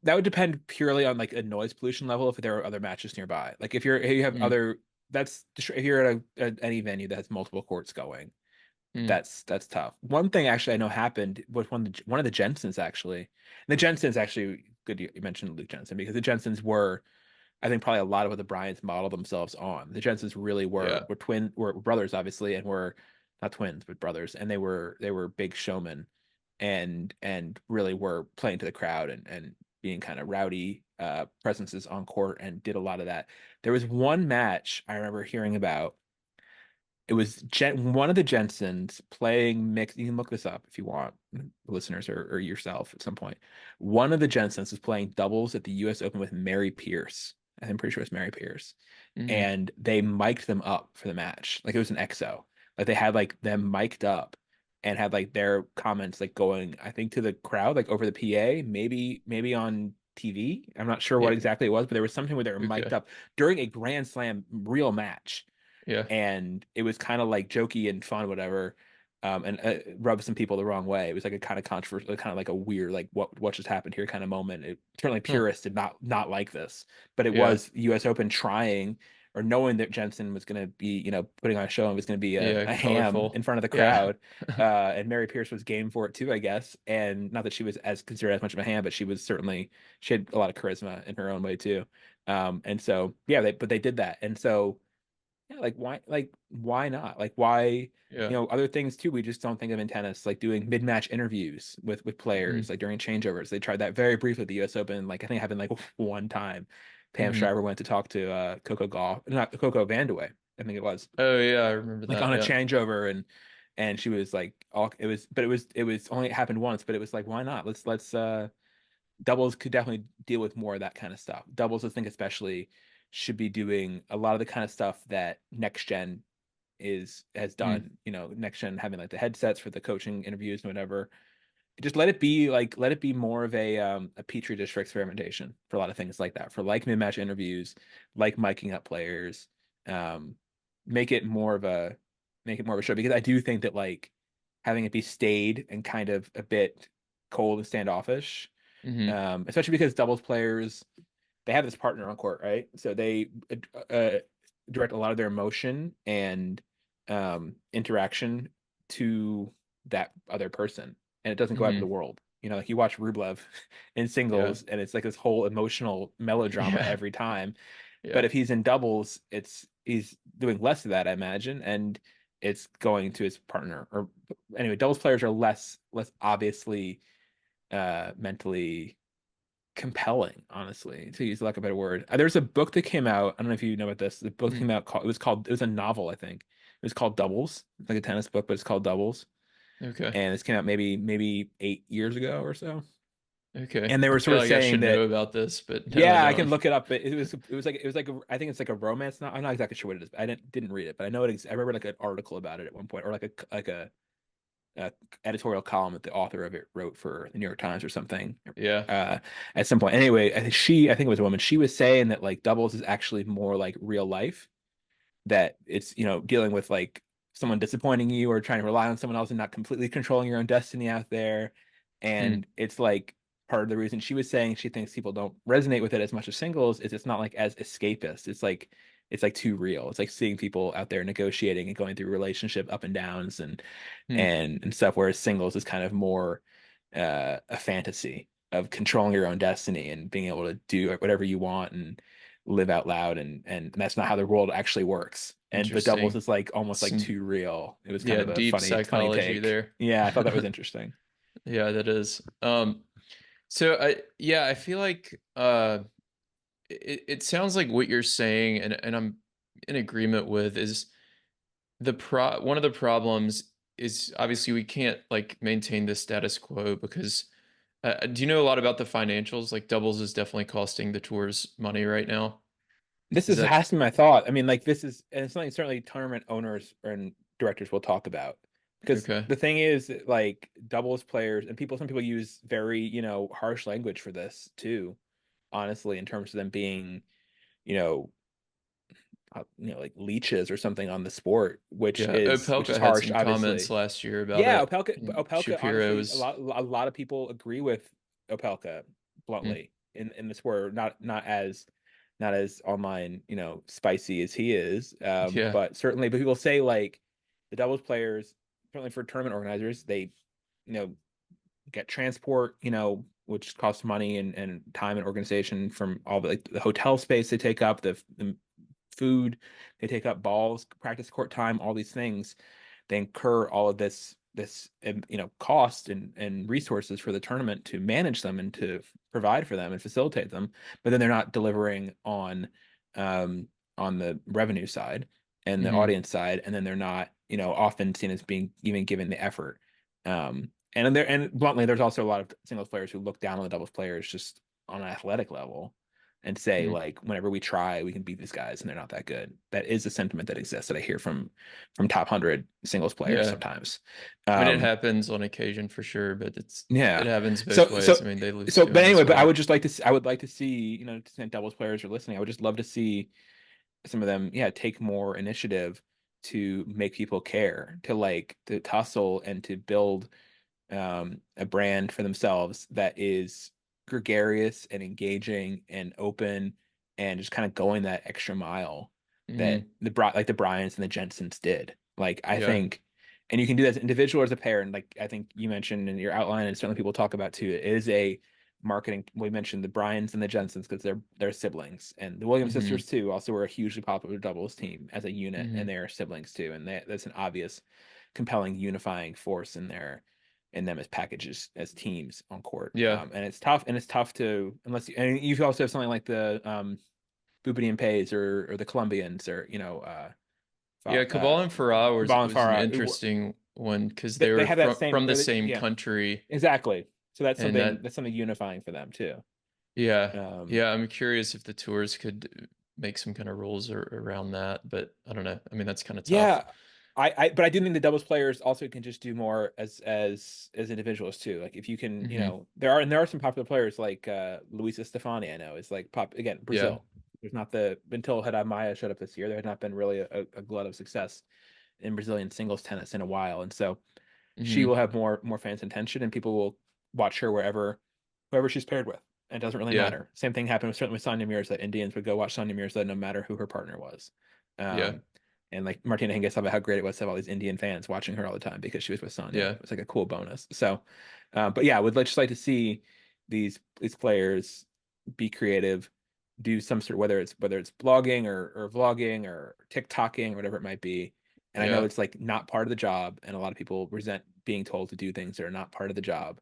that would depend purely on like a noise pollution level if there are other matches nearby. Like if you have mm, other, that's if you're at any venue that has multiple courts going, mm, that's tough. One thing actually I know happened was one of the Jensens actually. And the Jensens actually good you mentioned Luke Jensen because the Jensens were I think probably a lot of what the Bryants modeled themselves on. The Jensens really yeah. were brothers obviously and were not twins but brothers and they were big showmen and really were playing to the crowd and being kind of rowdy presences on court and did a lot of that. There was one match I remember hearing about. It was one of the Jensens playing mixed. You can look this up if you want, listeners or yourself at some point. One of the Jensens was playing doubles at the U.S. Open with Mary Pierce. I'm pretty sure it's Mary Pierce, Hmm. and they mic'd them up for the match. Like it was an XO. Like they had like them mic'd up and had like their comments like going, I think to the crowd, like over the PA, maybe on TV. I'm not sure what Yeah. exactly it was, but there was something where they were mic'd Okay. up during a Grand Slam real match Yeah. and it was kind of like jokey and fun, whatever. And rubbed some people the wrong way. It was like a kind of controversial, kind of like a weird, like what just happened here kind of moment. Certainly Huh. purists did not like this, but it Yeah. was U.S. Open trying or knowing that Jensen was going to be, putting on a show and was going to be Yeah. a ham Colorful. in front of the Yeah. crowd. And Mary Pierce was game for it too, I guess. And not that she was as considered as much of a ham, but she had a lot of charisma in her own way too. And so yeah, but they did that, and so yeah, like why not? Like why, Yeah. other things too, we just don't think of in tennis, like doing mid-match interviews with players, Hmm. like during changeovers. They tried that very briefly at the US Open, like I think it happened like one time. Pam Hmm. Shriver went to talk to Coco Gauff, not Coco Vandeweghe, I think it was, Oh yeah, I remember like that. on a Yeah. changeover and she was like all it was only it happened once, but it was like why not? Let's doubles could definitely deal with more of that kind of stuff. Doubles, I think, especially should be doing a lot of the kind of stuff that next gen has Mm. done. Next gen having like the headsets for the coaching interviews and whatever. Just let it be more of a petri dish for experimentation for a lot of things like that. For like mid-match interviews, like miking up players, um, make it more of a show because I do think that like having it be staid and kind of a bit cold and standoffish, Hmm. especially because doubles players they have this partner on court, right? So they direct a lot of their emotion and interaction to that other person, and it doesn't go out to the Hmm. world. Like you watch Rublev in Yeah. singles, and it's like this whole emotional melodrama Yeah. every time. But Yeah. if he's in doubles, he's doing less of that, I imagine, and it's going to his partner. Or anyway, doubles players are less obviously mentally compelling, honestly, to use like a better word. There's a book that came out. I don't know if you know about this. The book Mm, came out it was a novel, I think. It was called Doubles. It's like a tennis book, but it's called Doubles. okay. And this came out maybe 8 years ago or so. Okay. And they I were sort feel of like I saying should know that, about this, but no, I yeah, I can don't. look it up, but I think it's like a romance. Not I'm not exactly sure what it is. But I didn't read it, but I know I remember like an article about it at one point, or like a editorial column that the author of it wrote for the New York Times or something. Yeah. Uh, at some point. Anyway, I think it was a woman. She was saying that like doubles is actually more like real life, that it's, dealing with like someone disappointing you or trying to rely on someone else and not completely controlling your own destiny out there. Hmm. And it's like part of the reason she was saying she thinks people don't resonate with it as much as singles is it's not like as escapist. It's like too real. It's like seeing people out there negotiating and going through relationship up and downs Hmm. and stuff, whereas singles is kind of more a fantasy of controlling your own destiny and being able to do whatever you want and live out loud, and that's not how the world actually works. And but doubles Interesting. is like almost like Some, too real. It was kind yeah, of a deep funny psychology take. there. Yeah, I thought that was interesting. Yeah, that is. So I feel like it sounds like what you're saying, and I'm in agreement with, is one of the problems is obviously we can't like maintain the status quo because do you know a lot about the financials? Like doubles is definitely costing the tours money right now. This Is is that has to be my thought. I mean, like this is, and it's something certainly tournament owners and directors will talk about, because okay? the thing is, like doubles players and some people use very, harsh language for this too, honestly, in terms of them being, you know, like leeches or something on the sport, Yeah, which is Opelka had harsh, some comments obviously. last year about Yeah, it. Opelka, And Opelka, Shapiro honestly, was, a lot of people agree with Opelka, hmm, bluntly, in the sport. Not as online, spicy as he is. yeah, But people say like the doubles players, certainly for tournament organizers, they, you know, get transport, which costs money and time and organization, from all the hotel space they take up, the food they take up, balls, practice court time, all these things. They incur all of this cost and resources for the tournament to manage them and to provide for them and facilitate them, but then they're not delivering um on the revenue side and the hmm, audience side, and then they're not often seen as being even given the effort. And bluntly, there's also a lot of singles players who look down on the doubles players just on an athletic level and say hmm, like whenever we try we can beat these guys and they're not that good. That is a sentiment that exists that I hear from top 100 singles players yeah. sometimes. I mean, it um happens on occasion for sure, but it yeah. happens both so ways. so I mean, they lose so to but him as anyway, but I well. would just like to see, I would like to see, to the doubles players are listening, I would just love to see some of them, yeah, take more initiative to make people care, to like to tussle and to build a brand for themselves that is gregarious and engaging and open and just kind of going that extra mile that Hmm. the Bryans and the Jensens did. Like I Yeah. think, and you can do that as an individual or as a pair. And like I think you mentioned in your outline, and certainly people talk about too, it is a marketing. We mentioned the Bryans and the Jensens because they're siblings, and the Williams Hmm. sisters too also were a hugely popular doubles team as a unit, and Hmm. they're siblings too, and that's an obvious, compelling unifying force in them as packages, as teams on court. Yeah. And it's tough to, unless and you also have something like the Boubidi and Pays, or the Colombians, or Yeah. Cabal and Farah Ball and was an Farah. interesting one because they They were have that from same, the same yeah, country, exactly. So and that that's something unifying for them too. yeah, Um, yeah. I'm curious if the tours could make some kind of rules around that, but I don't know. I mean, that's kind of tough. Yeah, but I do think the doubles players also can just do more as individuals too. Like if you can, Hmm. there are some popular players like Luisa Stefani, I know is like pop again, Yeah. Brazil. There's not the until Haddad Maya showed up this year, there had not been really a glut of success in Brazilian singles tennis in a while. And so she will Hmm. have more fans' attention, and people will watch her whoever she's paired with. And it doesn't really Yeah. matter. Same thing happened certainly with Sonia Mirza. Indians would go watch Sonia Mirza no matter who her partner was. Yeah. Um, and like Martina Hingis talked about how great it was to have all these Indian fans watching her all the time because she was with Sonia. Yeah. It was like a cool bonus. So, but yeah, I would just like to see these players be creative, do some sort of, whether it's blogging or vlogging or TikToking or whatever it might be, And I know Yeah. it's like not part of the job, and a lot of people resent being told to do things that are not part of the job.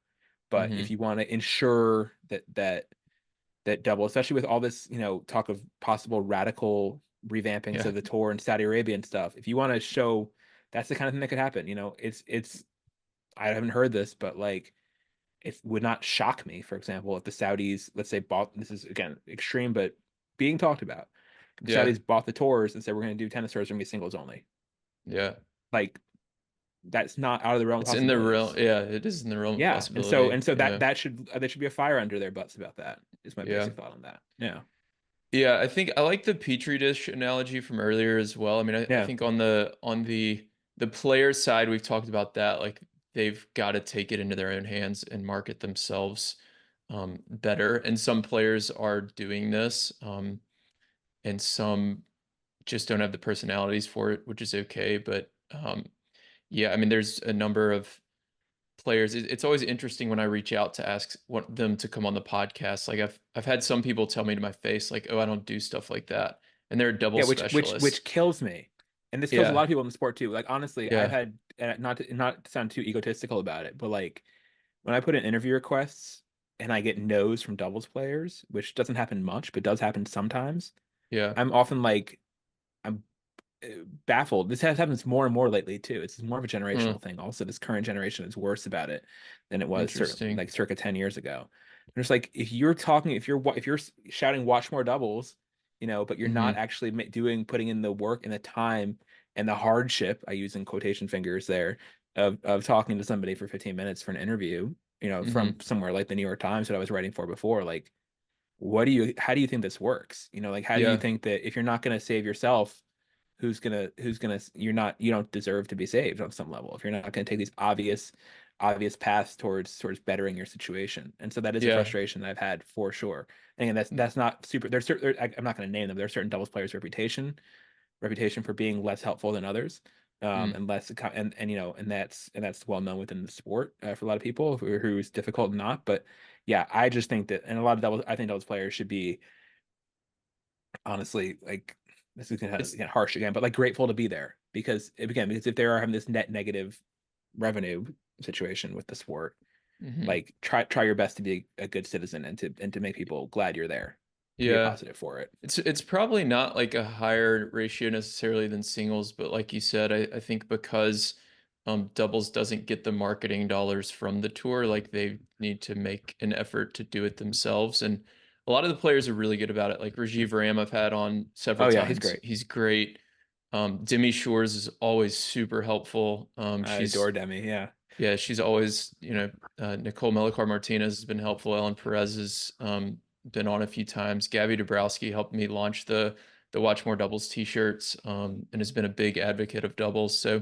But if Mhm. you want to ensure that double, especially with all this, talk of possible radical revampings Yeah. of the tour in Saudi Arabia and stuff, if you want to show that's the kind of thing that could happen, it's I haven't heard this, but like it would not shock me, for example, if the Saudis, let's say, bought, this is again extreme, but being talked about, if the Yeah. Saudis bought the tours and said we're going to do tennis tours, we're going to be singles only. Yeah. Like that's not out of the realm of It's in the realm. possibilities. Yeah, it is in the realm of Yeah, and so possibility. that Yeah. should be a fire under their butts about that. Is my Yeah. basic thought on that. Yeah, Yeah, I think I like the petri dish analogy from earlier as well. I mean, I yeah, think on the player side, we've talked about that. Like they've got to take it into their own hands and market themselves better. And some players are doing this, and some just don't have the personalities for it, which is okay. But yeah, I mean, there's a number of players. It's always interesting when I reach out to ask want them to come on the podcast. Like I've had some people tell me to my face, like, "Oh, I don't do stuff like that," and they're double yeah. Which specialists. kills me, and this kills a lot Yeah, of people in the sport too. Like honestly, I've yeah, had not to sound too egotistical about it, but like when I put in interview requests and I get no's from doubles players, which doesn't happen much, but does happen sometimes, yeah. I'm often like, I'm baffled. This has happens more and more lately too. It's more of a Hmm, generational thing. Also, this current generation is worse about it than it was interesting. like circa 10 years ago. There's like if you're talking, if you're shouting watch more doubles, but you're not Hmm, actually putting in the work and the time and the hardship, I use in quotation fingers there, of talking to somebody for 15 minutes for an interview, from hmm. somewhere like the New York Times that I was writing for before, like how do you think this works? Like how do you Yeah, think that if you're not going to save yourself, who's gonna you don't deserve to be saved on some level if you're not going to take these obvious paths towards bettering your situation. And so that is a yeah. frustration that I've had for sure. And that's not super. There's certain, I'm not going to name them. There's certain doubles players reputation for being less helpful than others, Mm. and less and that's well known within the sport, for a lot of people who's difficult not. But yeah, I just think that, and a lot of doubles, I think doubles players should be, honestly, like, this is gonna It's get harsh again, but like grateful to be there because if they are having this net negative revenue situation with the sport, mhm. like try your best to be a good citizen and to make people glad you're there, to be a Yeah. positive for it. It's probably not like a higher ratio necessarily than singles, but like you said, I think because doubles doesn't get the marketing dollars from the tour, like they need to make an effort to do it themselves. And a lot of the players are really good about it. Like Rajiv Ram, I've had on several Oh yeah, he's times. great. He's great. Demi Shores is always super helpful. I adore Demi. Yeah. Yeah, she's always, Nicole Melichar Martinez has been helpful. Ellen Perez has been on a few times. Gabby Dabrowski helped me launch the Watch More Doubles t-shirts, and has been a big advocate of doubles. So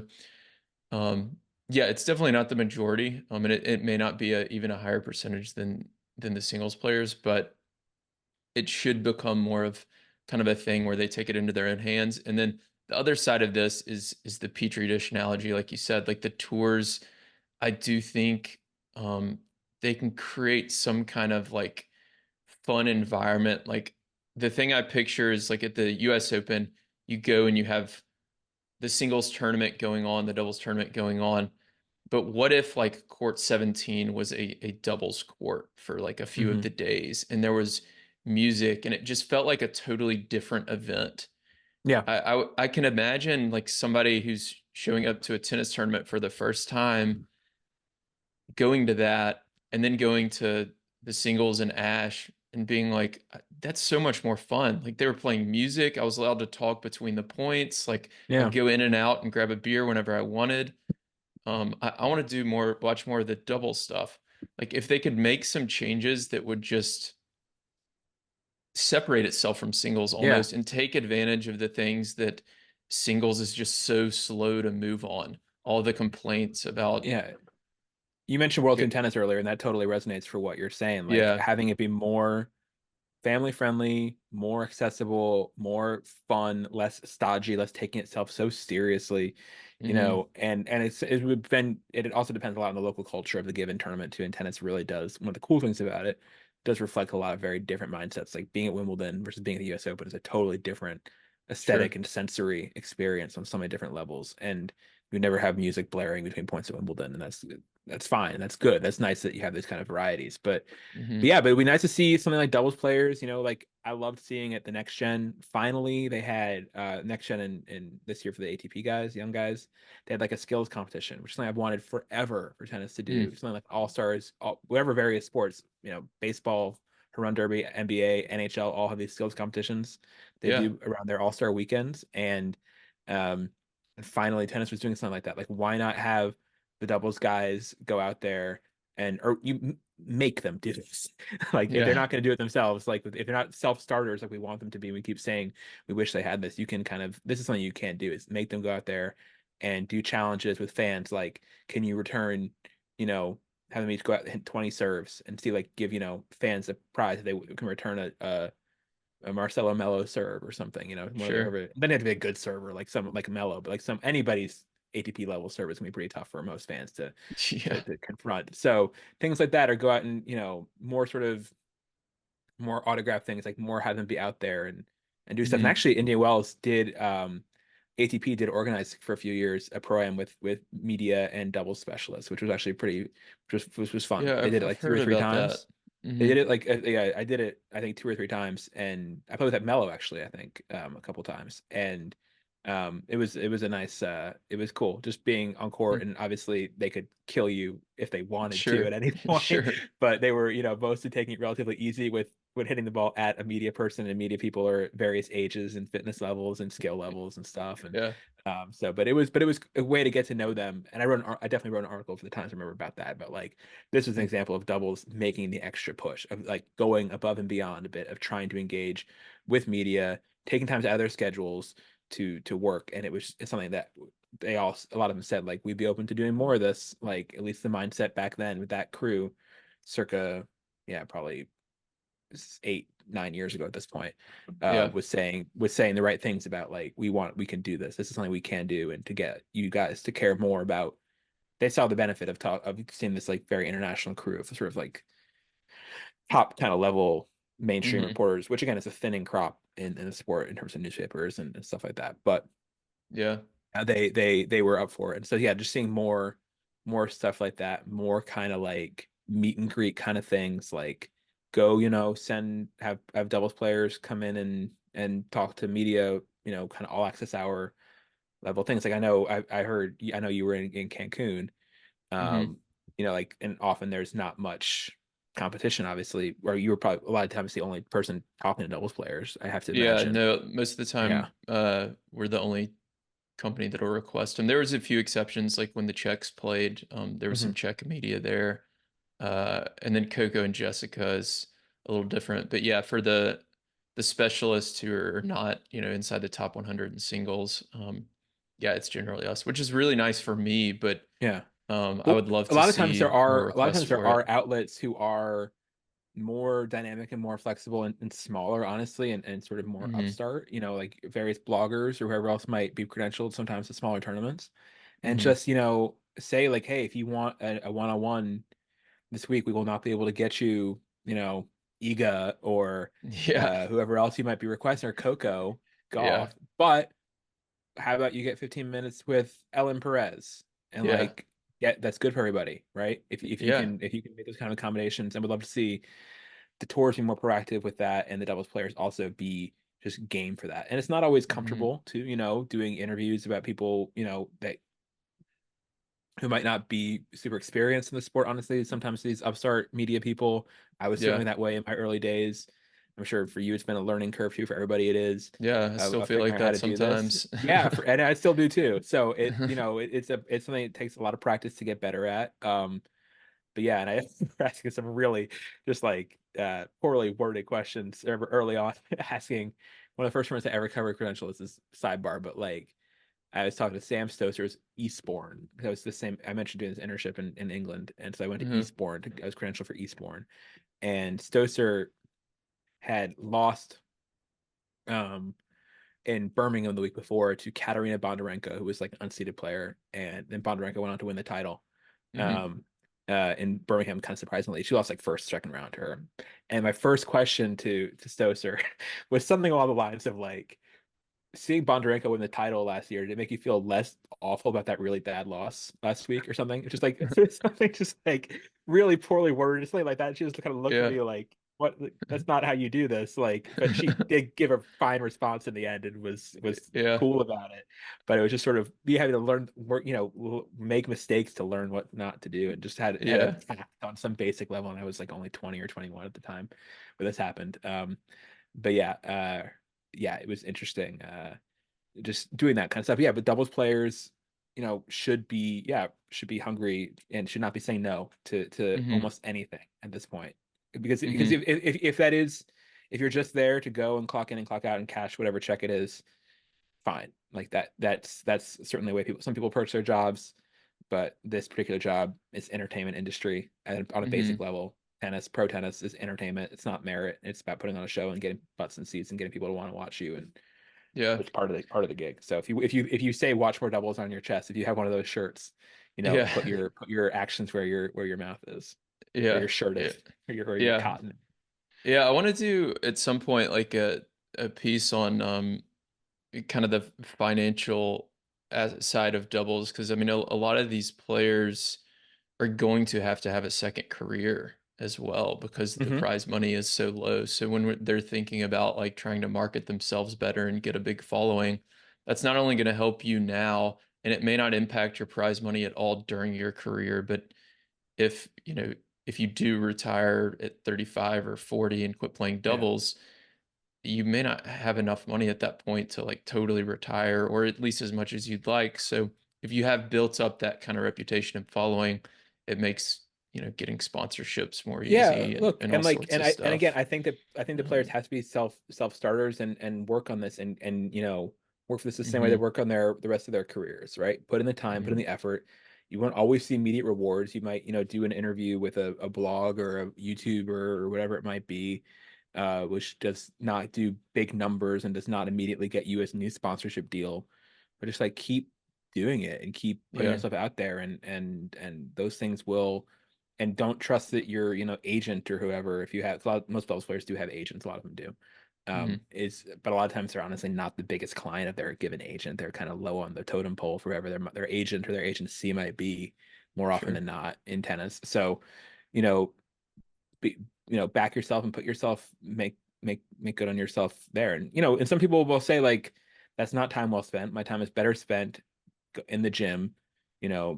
yeah, it's definitely not the majority. And it may not be even a higher percentage than the singles players, but it should become more of kind of a thing where they take it into their own hands. And then the other side of this is the petri dish analogy, like you said, like the tours. I do think they can create some kind of like fun environment. Like the thing I picture is like at the US Open, you go and you have the singles tournament going on, the doubles tournament going on. But what if like court 17 was a doubles court for like a few of Hmm. the days and there was music and it just felt like a totally different event? Yeah. I can imagine like somebody who's showing up to a tennis tournament for the first time going to that and then going to the singles and Ash and being like, that's so much more fun. Like they were playing music. I was allowed to talk between the points. Like I could Yeah. go in and out and grab a beer whenever I wanted. I want to do more, watch more of the double stuff. Like if they could make some changes that would just separate itself from singles Yeah. almost and take advantage of the things that singles is just so slow to move on. All the complaints about, Yeah. You mentioned World Team Tennis earlier, and that totally resonates for what you're saying. Like yeah, having it be more family friendly, more accessible, more fun, less stodgy, less taking itself so seriously, hmm, and it also depends a lot on the local culture of the given tournament too. And tennis really does, one of the cool things about it, does reflect a lot of very different mindsets. Like being at Wimbledon versus being at the US Open is a totally different aesthetic Sure. and sensory experience on so many different levels. And you never have music blaring between points at Wimbledon, and that's fine. That's good. That's nice that you have those kind of varieties. But Hmm. yeah, but it'd be nice to see something like doubles players. Like I loved seeing at the next gen. Finally, they had next gen in this year for the ATP guys, young guys. They had like a skills competition, which is something I've wanted forever for tennis to do. Mm. Something like all stars, whatever various sports, baseball, run derby, NBA, NHL, all have these skills competitions they Yeah. do around their all-star weekends. Um, and finally tennis was doing something like that. Like why not have the doubles guys go out there or you make them do this. Like if they're Yeah. not going to do it themselves, like if they're not self-starters like we want them to be, we keep saying we wish they had this. You can this is something you can do is make them go out there and do challenges with fans. Like, can you return, you know, have them each go out and hit 20 serves and see like give, fans a prize if they can return a Marcelo Mello serve or something, Sure. whatever. Then it have to be a good server, like some like Mello, but like anybody's ATP level serve is gonna be pretty tough for most fans to Yeah. to confront. So things like that, or go out and more sort of more autograph things, like more have them be out there and do stuff. And Hmm. actually, India Wells did ATP did organize for a few years a pro-am with media and double specialists, which was actually which was fun. Yeah, They did it I've like two or heard three about that. times. They Hmm. did it like yeah, I did it I think two or three times, and I played with that Mello actually I think a couple times, and it was a nice it was cool just being on court, and obviously they could kill you if they wanted to Sure. at any point, Sure. but they were mostly taking it relatively easy with when hitting the ball at a media person, and media people are at various ages and fitness levels and skill levels and stuff. And Yeah. but it was a way to get to know them. And I definitely wrote an article for the Times, I remember, about that. But like this was an Mm. example of doubles making the extra push of like going above and beyond a bit of trying to engage with media, taking times out of their schedules to work. And it's something that a lot of them said like we'd be open to doing more of this. Like at least the mindset back then with that crew, circa yeah probably 8 9 years ago at this point, Yeah. was saying the right things about like we can do this is something we can do, and to get you guys to care more about. They saw the benefit of seeing this like very international crew of sort of like top kind of level mainstream Hmm. reporters, which again is a thinning crop in the sport in terms of newspapers and stuff like that. But Yeah. they were up for it. And so yeah, just seeing more stuff like that, more kind of like meet and greet kind of things, like go, have doubles players come in and talk to media, kind of all access hour level things. Like I know you were in Cancun, Hmm. um, like, and often there's not much competition, obviously, or you were probably a lot of times the only person talking to doubles players, I have to Yeah. imagine. No, most of the Yeah. time, we're the only company that'll request them. There was a few exceptions, like when the Czechs played, there was some Hmm. Czech media there. And then Coco and Jessica is a little different. But yeah, for the specialists who are not, inside the top 100 in singles, yeah, it's generally us, which is really nice for me, but Yeah. I Well, would love a to lot of times there see more are a lot of requests times there for it. are outlets who are more dynamic and more flexible and smaller, honestly, and sort of more Hmm. upstart, like various bloggers or whoever else might be credentialed sometimes to smaller tournaments. And Hmm. just, say like, hey, if you want a one-on-one this week, we will not be able to get you, Iga or Yeah. whoever else you might be requesting, or Coco Yeah. golf. But how about you get 15 minutes with Ellen Perez, and Yeah. like, yeah, that's good for everybody, right? If you Yeah. can make those kind of accommodations, and would love to see the tours be more proactive with that, and the doubles players also be just game for that. And it's not always Hmm. comfortable to, doing interviews about people, that who might not be super experienced in the sport. Honestly, sometimes these upstart media people, I was certainly Yeah. that way in my early days. I'm sure for you, it's been a learning curve too. For everybody, it is Yeah. I still of feel like figuring out how that to do this. sometimes. Yeah, and I still do too. So it's something that takes a lot of practice to get better at. But yeah, and I were asking some really just like poorly worded questions early on, asking one of the first ones to ever cover credential. This is sidebar, but like I was talking to Sam Stoser's Eastbourne. That was the same. I mentioned doing this internship in England, and so I went to Hmm. Eastbourne. I was credentialed for Eastbourne, and Stoser had lost um, in Birmingham the week before to Katarina Bondarenko, who was like an unseeded player, and then Bondarenko went on to win the title. Hmm. Um, in Birmingham, kind of surprisingly, she lost like first, second round to her. And my first question to Stoser was something along the lines of like, seeing Bondarenko win the title last year, did it make you feel less awful about that really bad loss last week or something? It's just like it's something just like really poorly worded, just like that. She just kind of looked at Yeah. me like, "What? That's not how you do this." Like, but she did give a fine response in the end and was Yeah. cool about it. But it was just sort of me having to learn work, make mistakes to learn what not to do, and just had a Yeah. tact on some basic level. And I was like only 20 or 21 at the time when this happened. But yeah, yeah, it was interesting. Just doing that kind of stuff. Yeah, but doubles players, should be hungry and should not be saying no to Hmm. almost anything at this point. Because Hmm. if that is if you're just there to go and clock in and clock out and cash whatever check it is, fine. Like that's certainly the way some people approach their jobs, but this particular job is entertainment industry and on a basic Hmm. level. Pro tennis is entertainment. It's not merit. It's about putting on a show and getting butts and seats and getting people to want to watch you. And Yeah. it's part of the gig. So if you say watch more doubles on your chest, if you have one of those shirts, Yeah. put your actions where your mouth is, where Yeah. your shirt Yeah. is, where your Yeah. cotton. Yeah. I want to do at some point like a piece on kind of the financial side of doubles because I mean a lot of these players are going to have a second career as well because the Hmm. prize money is so low. So when they're thinking about like trying to market themselves better and get a big following, that's not only going to help you now, and it may not impact your prize money at all during your career, but if, if you do retire at 35 or 40 and quit playing Yeah. doubles, you may not have enough money at that point to like totally retire or at least as much as you'd like. So if you have built up that kind of reputation and following, it makes, getting sponsorships more Yeah, easy look, and all and like, sorts of and again, stuff. I think the players Um, have to be self starters and work on this and work for this the same way they hmm. work on the rest of their careers, right? Put in the time, put in Hmm. the effort. You won't always see immediate rewards. You might, do an interview with a blog or a YouTuber or whatever it might be, which does not do big numbers and does not immediately get you a new sponsorship deal. But just like keep doing it and keep putting Yeah. yourself out there and those things will and don't trust that your agent or whoever, if you have most doubles players do have agents, a lot of them do, Hmm. is but a lot of times they're honestly not the biggest client of their given agent. They're kind of low on the totem pole for whoever their agent or their agency might be, more often Sure. than not in tennis. So you know be, back yourself and put yourself, make good on yourself there. And and some people will say like, that's not time well spent. My time is better spent in the gym,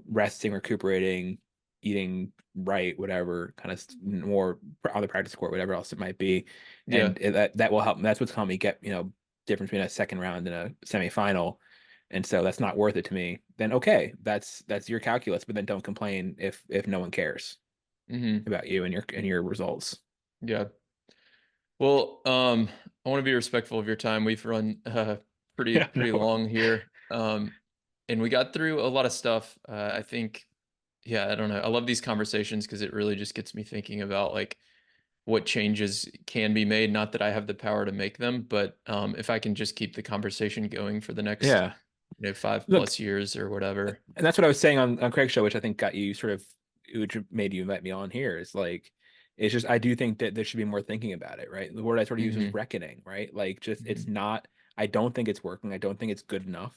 resting, recuperating, eating right, whatever kind of more on the practice court, whatever else it might be. Yeah. And that will help. That's what's helped me get, difference between a second round and a semifinal. And so that's not worth it to me. Then okay, that's your calculus, but then don't complain if no one cares Hmm. about you and your results. Yeah. Well, I want to be respectful of your time. We've run Yeah, pretty no. long here. And we got through a lot of stuff. I think, yeah, I don't know. I love these conversations because it really just gets me thinking about like what changes can be made. Not that I have the power to make them, but if I can just keep the conversation going for the next, Yeah. five Look, plus years or whatever. and that's what I was saying on Craig's show, which I think got you sort of, which made you invite me on here. Is like, it's just I do think that there should be more thinking about it, right? The word I sort of use was Hmm. reckoning, right? Like, just it's Hmm. not. I don't think it's working. I don't think it's good enough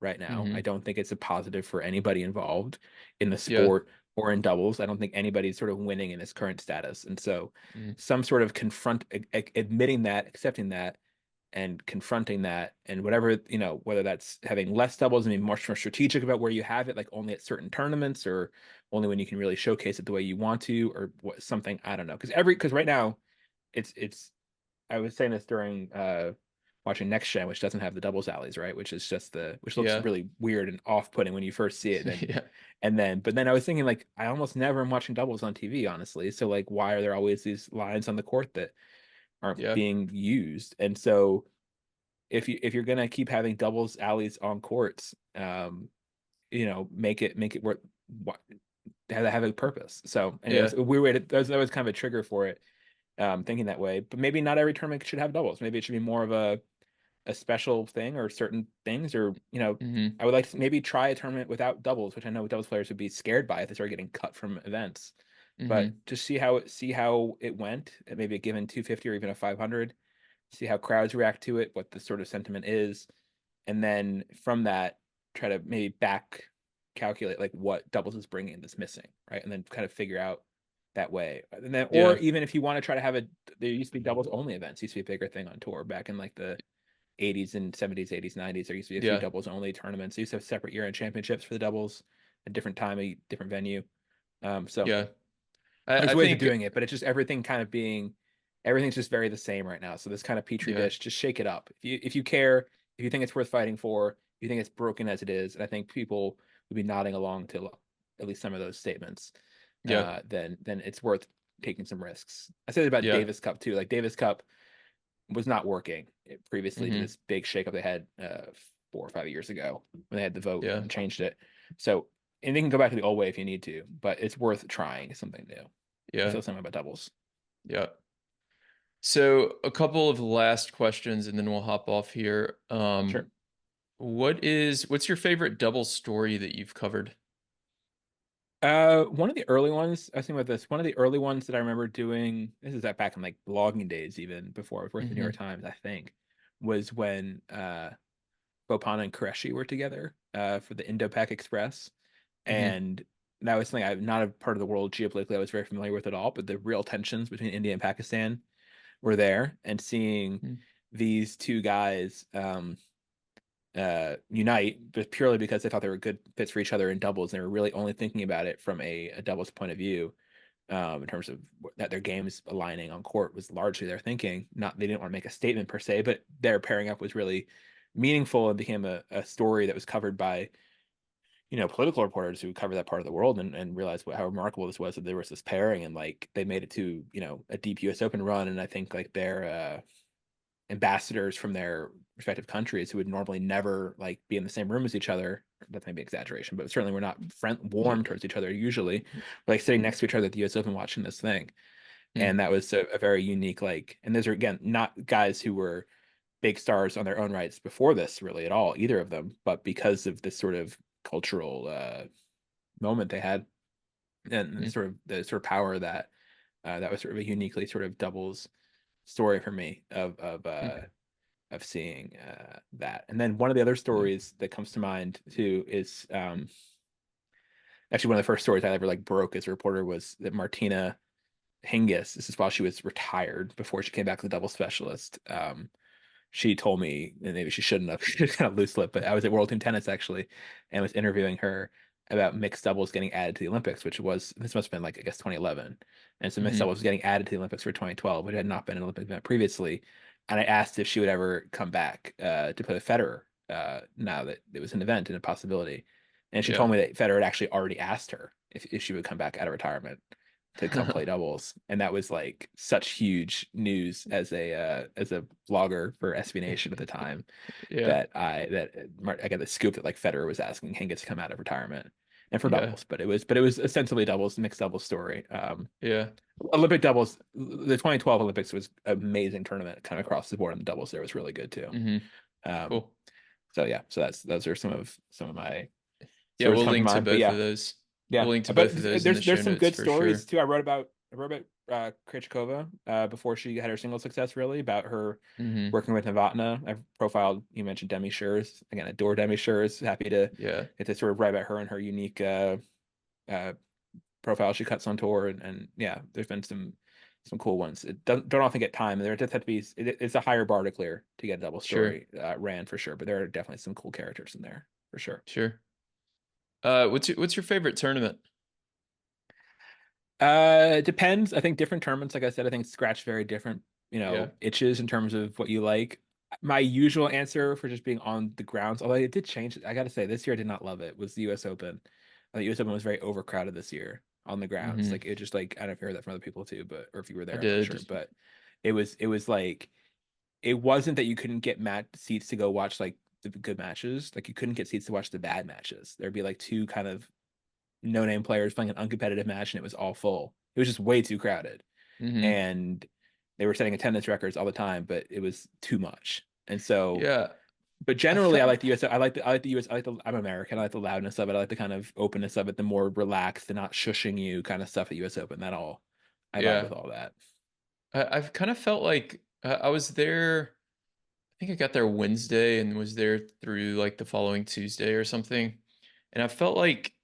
right now. I Hmm. don't think it's a positive for anybody involved in the Yeah. sport or in doubles. I don't think anybody's sort of winning in its current status, and so Hmm. some sort of admitting that, accepting that, and confronting that and whatever, whether that's having less doubles and being much more strategic about where you have it, like only at certain tournaments or only when you can really showcase it the way you want to, or what something, I don't know. Because right now it's I was saying this during watching Next Gen, which doesn't have the doubles alleys, right? Which looks Yeah. really weird and off-putting when you first see it. Yeah. But then I was thinking like I almost never am watching doubles on TV, honestly. So like why are there always these lines on the court that aren't Yeah. being used? And so if you're gonna keep having doubles alleys on courts, make it worth what have a purpose. So anyway, Yeah. that's a weird way to that was kind of a trigger for it, thinking that way. But maybe not every tournament should have doubles. Maybe it should be more of a special thing or certain things, or Hmm. I would like to maybe try a tournament without doubles, which I know doubles players would be scared by if they start getting cut from events. But Hmm. just see how it went at maybe a given 250 or even a 500, see how crowds react to it, what the sort of sentiment is, and then from that try to maybe back calculate like what doubles is bringing that's missing, right? And then kind of figure out that way. And then, or Yeah. even if you want to try to have a, there used to be doubles only events. Used to be a bigger thing on tour back in like the 80s and 70s, 80s, 90s. There used to be a few Yeah. doubles only tournaments. They used to have separate year-end championships for the doubles, a different time, a different venue. So Yeah. there's I ways of think doing it, but it's just everything kind of being, everything's just very the same right now. So this kind of petri yeah. dish, just shake it up. If you care, if you think it's worth fighting for, if you think it's broken as it is, and I think people would be nodding along to at least some of those statements, Yeah. then it's worth taking some risks. I said it about Yeah. Davis Cup too. Like Davis Cup was not working previously to Mhm. this big shakeup they had 4 or 5 years ago when they had the vote Yeah. and changed it. So, and they can go back to the old way if you need to, but it's worth trying something new. I Yeah. feel something about doubles. Yeah. So a couple of last questions and then we'll hop off here. Sure. What's your favorite double story that you've covered? One of the early ones, I was thinking about this. One of the early ones that I remember doing, this is that back in like blogging days, even before I was working at the New York Hmm. Times, I think, was when Bopana and Qureshi were together for the Indo-Pak Express. Hmm. And that was something I'm not a part of the world geopolitically I was very familiar with at all, but the real tensions between India and Pakistan were there, and seeing these two guys unite, but purely because they thought they were good fits for each other in doubles. And they were really only thinking about it from a doubles point of view, in terms of that their games aligning on court was largely their thinking. Not they didn't want to make a statement per se, but their pairing up was really meaningful and became a story that was covered by political reporters who cover that part of the world, and realized how remarkable this was that there was this pairing, and like they made it to a deep US Open run, and I think like their ambassadors from their respective countries who would normally never like be in the same room as each other. That's maybe exaggeration, but certainly we're not warm towards each other usually. Like sitting next to each other at the US Open watching this thing. And that was a very unique like, and those are again not guys who were big stars on their own rights before this really at all, either of them, but because of this sort of cultural moment they had, and the sort of power that that was sort of a uniquely sort of doubles story for me of seeing that. And then one of the other Yeah. stories that comes to mind too is actually one of the first stories I ever like broke as a reporter was that Martina Hingis, this is while she was retired before she came back to the double specialist. She told me, and maybe she shouldn't have, she was kind of loose lip, but I was at World Team Tennis actually and was interviewing her about mixed doubles getting added to the Olympics, which was, this must have been like, I guess, 2011. And so mixed Hmm. doubles was getting added to the Olympics for 2012, which had not been an Olympic event previously. And I asked if she would ever come back to play with Federer now that it was an event and a possibility. And she Yeah. told me that Federer had actually already asked her if she would come back out of retirement to come play doubles, and that was like such huge news as a blogger for SB Nation at the time, Yeah. that I got the scoop that like Federer was asking Hingis to come out of retirement and for Yeah. doubles, but it was ostensibly doubles, mixed doubles story. Yeah. Olympic doubles, the 2012 Olympics was an amazing tournament, kind of across the board, and the doubles there was really good too. Hmm. Um, Cool. so yeah, so those are some of my Yeah, stories we'll come to link to mind. But both yeah, of those. yeah, We'll link to but both of those in the there's show some notes good for stories sure. too. I wrote about Krejcikova before she had her single success, really about her Hmm. working with Novotna. I've profiled, you mentioned Demi Schurz, again, adore Demi Schurz. Happy to Yeah. get to sort of write about her and her unique uh, profile she cuts on tour, and yeah, there's been some cool ones. It don't often get time. There just have to be, it's a higher bar to clear to get a double Sure. story ran for sure, but there are definitely some cool characters in there for sure. Sure. What's your favorite tournament? It depends. I think different tournaments, like I said, I think scratch very different, Yeah. itches in terms of what you like. My usual answer for just being on the grounds, although it did change. I got to say, this year I did not love it. Was the U.S. Open. The U.S. Open was very overcrowded this year on the grounds. Hmm. Like it just like, I don't know if you heard that from other people too, but or if you were I there, I'm not sure. did. But it was like it wasn't that you couldn't get mat seats to go watch like the good matches. Like you couldn't get seats to watch the bad matches. There'd be like two kind of no-name players playing an uncompetitive match, and it was all full. It was just way too crowded, Hmm. and they were setting attendance records all the time, but it was too much. And so, Yeah. but I generally, I like felt the US. I like the US. I'm American. I like the loudness of it. I like the kind of openness of it. The more relaxed, the not shushing you kind of stuff at US Open. That all, I vibe yeah. with all that. I've kind of felt like I was there. think I got there Wednesday and was there through like the following Tuesday or something. And I felt like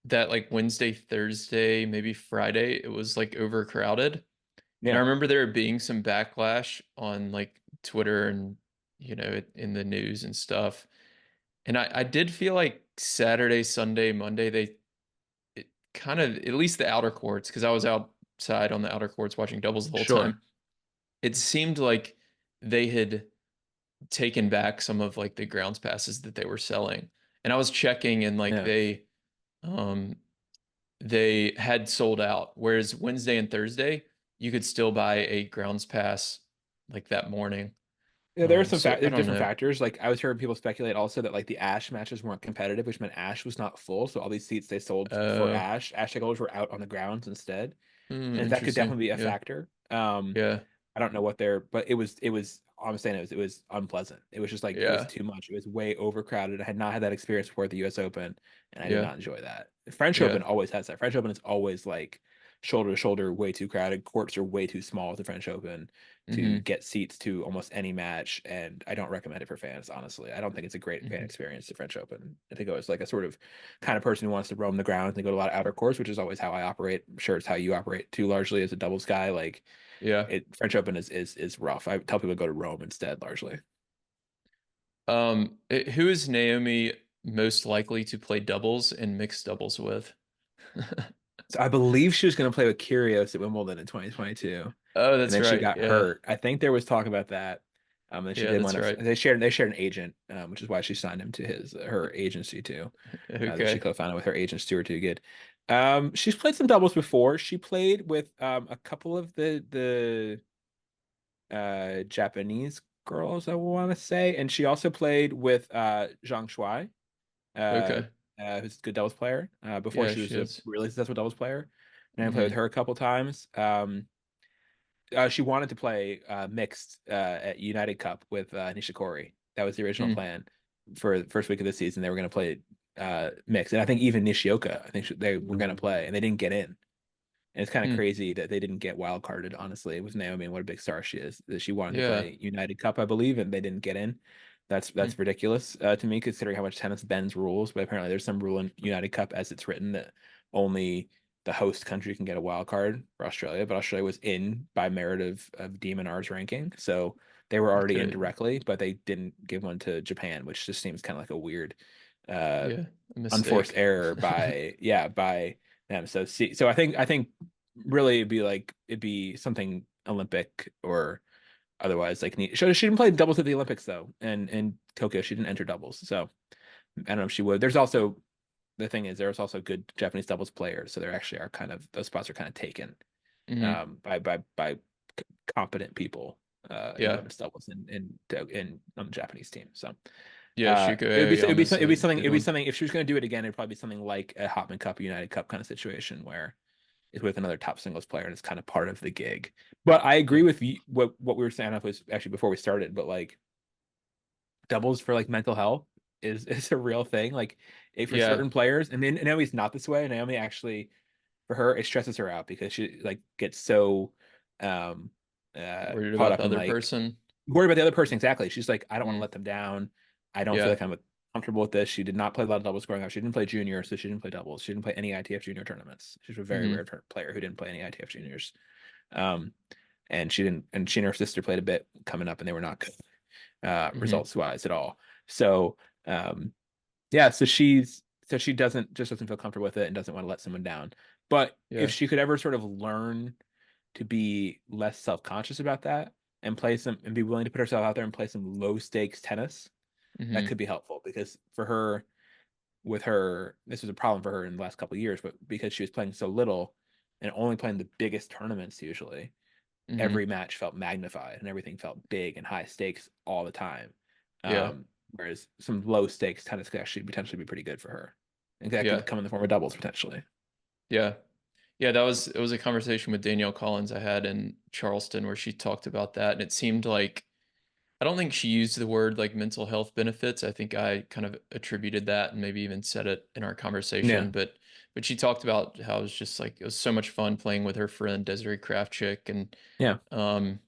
that like Wednesday, Thursday, maybe Friday, it was like overcrowded. And I Yeah, remember there being some backlash on like Twitter and in the news and stuff. And I did feel like Saturday, Sunday, Monday, it kind of, at least the outer courts, because I was outside on the outer courts watching doubles the whole sure. time. It seemed like they had taken back some of like the grounds passes that they were selling. And I was checking and like Yeah. um they had sold out. Whereas Wednesday and Thursday, you could still buy a grounds pass like that morning. Yeah, there are some So I there's don't different know. factors. Like I was hearing people speculate also that like the Ash matches weren't competitive, which meant Ash was not full. So all these seats they sold for Uh, Ash takeovers were out on the grounds instead. And that could Interesting. definitely be a Yeah. factor. Yeah. I don't know what they're, but it was, I'm saying it was unpleasant. It was just like, it was Yeah. too much. It was way overcrowded. I had not had that experience before at the US Open, and I did Yeah. not enjoy that. French Open Yeah. always has that. French Open is always like shoulder to shoulder, way too crowded. Courts are way too small at the French Open to Hmm. get seats to almost any match. And I don't recommend it for fans, honestly. I don't think it's a great fan Hmm. experience, the French Open. I think I was like a sort of kind of person who wants to roam the grounds and go to a lot of outer courts, which is always how I operate. I'm sure it's how you operate too, largely as a doubles guy. Like, Yeah. it French Open is rough. I tell people to go to Rome instead, largely. Who is Naomi most likely to play doubles and mixed doubles with? So I believe she was going to play with Kyrgios at Wimbledon in 2022, Oh, and that's then she right. got Yeah. hurt. I think there was talk about that. And she Yeah, did that's wind up. right. They shared an agent, which is why she signed him to his her agency too. That she Okay. co-founded with her agent Stuart Toogood. She's played some doubles before. She played with a couple of the Japanese girls, I want to say, and she also played with Zhang Shuai, uh, Okay. who's a good doubles player. Before Yeah, she she was a is. really successful doubles player, and I played with Hmm. her a couple times. She wanted to play mixed at United Cup with Nishikori. That was the original Hmm. plan for the first week of the season. They were going to play mixed, and I think even Nishioka, I think they were going to play, and they didn't get in. And it's kind of Hmm. crazy that they didn't get wild carded, honestly, with Naomi and what a big star she is. That she wanted to Yeah. play United Cup, I believe, and they didn't get in. Hmm. That's ridiculous to me, considering how much tennis bends rules. But apparently, there's some rule in United Cup as it's written that only the host country can get a wild card for Australia. But Australia was in by merit of DMNR's ranking, so they were already in Okay. directly, but they didn't give one to Japan, which just seems kind of like a weird uh, Yeah. A unforced mistake. error by them. So see, so I think really it'd be something Olympic or otherwise like neat. She didn't play doubles at the Olympics though, and in Tokyo she didn't enter doubles. So I don't know if she would. There's also the thing is there's also good Japanese doubles players, so there actually are kind of those spots are kind of taken Hmm. by competent people in Yeah. women's doubles on the Japanese team. So Yeah, Shuko it'd Aoyama's a be something good one. if she was going to do it again, it'd probably be something like a Hopman Cup, United Cup kind of situation where it's with another top singles player and it's kind of part of the gig. But I agree Yeah. with you, what we were saying up was actually before we started, but like doubles for like mental health is a real thing. Like for Yeah. certain players, and then Naomi's not this way. Naomi actually for her it stresses her out because she like gets so um Worried caught about the up in other like person. worried about the other person. Exactly. She's like, I don't want to Mm. let them down. I don't feel Yeah. like I'm comfortable with this. She did not play a lot of doubles growing up. She didn't play junior, so she didn't play doubles. She didn't play any ITF junior tournaments. She's a very rare Hmm. player who didn't play any ITF juniors. Um, and she didn't, and she and her sister played a bit coming up, and they were not good Hmm. results wise at all. So, um, yeah, so she doesn't feel comfortable with it and doesn't want to let someone down. But if Yeah. she could ever sort of learn to be less self-conscious about that and play some and be willing to put herself out there and play some low stakes tennis, that Hmm. could be helpful because for her with her this was a problem for her in the last couple of years, but because she was playing so little and only playing the biggest tournaments usually, every Hmm. match felt magnified and everything felt big and high stakes all the time. Yeah. Whereas some low stakes tennis could actually potentially be pretty good for her. And that could Yeah. come in the form of doubles potentially. Yeah. Yeah, it was a conversation with Danielle Collins I had in Charleston where she talked about that, and it seemed like I don't think she used the word like mental health benefits. I think I kind of attributed that and maybe even said it in our Yeah. conversation, but she talked about how it was just like it was so much fun playing with her friend Desiree Kravchik and Yeah. um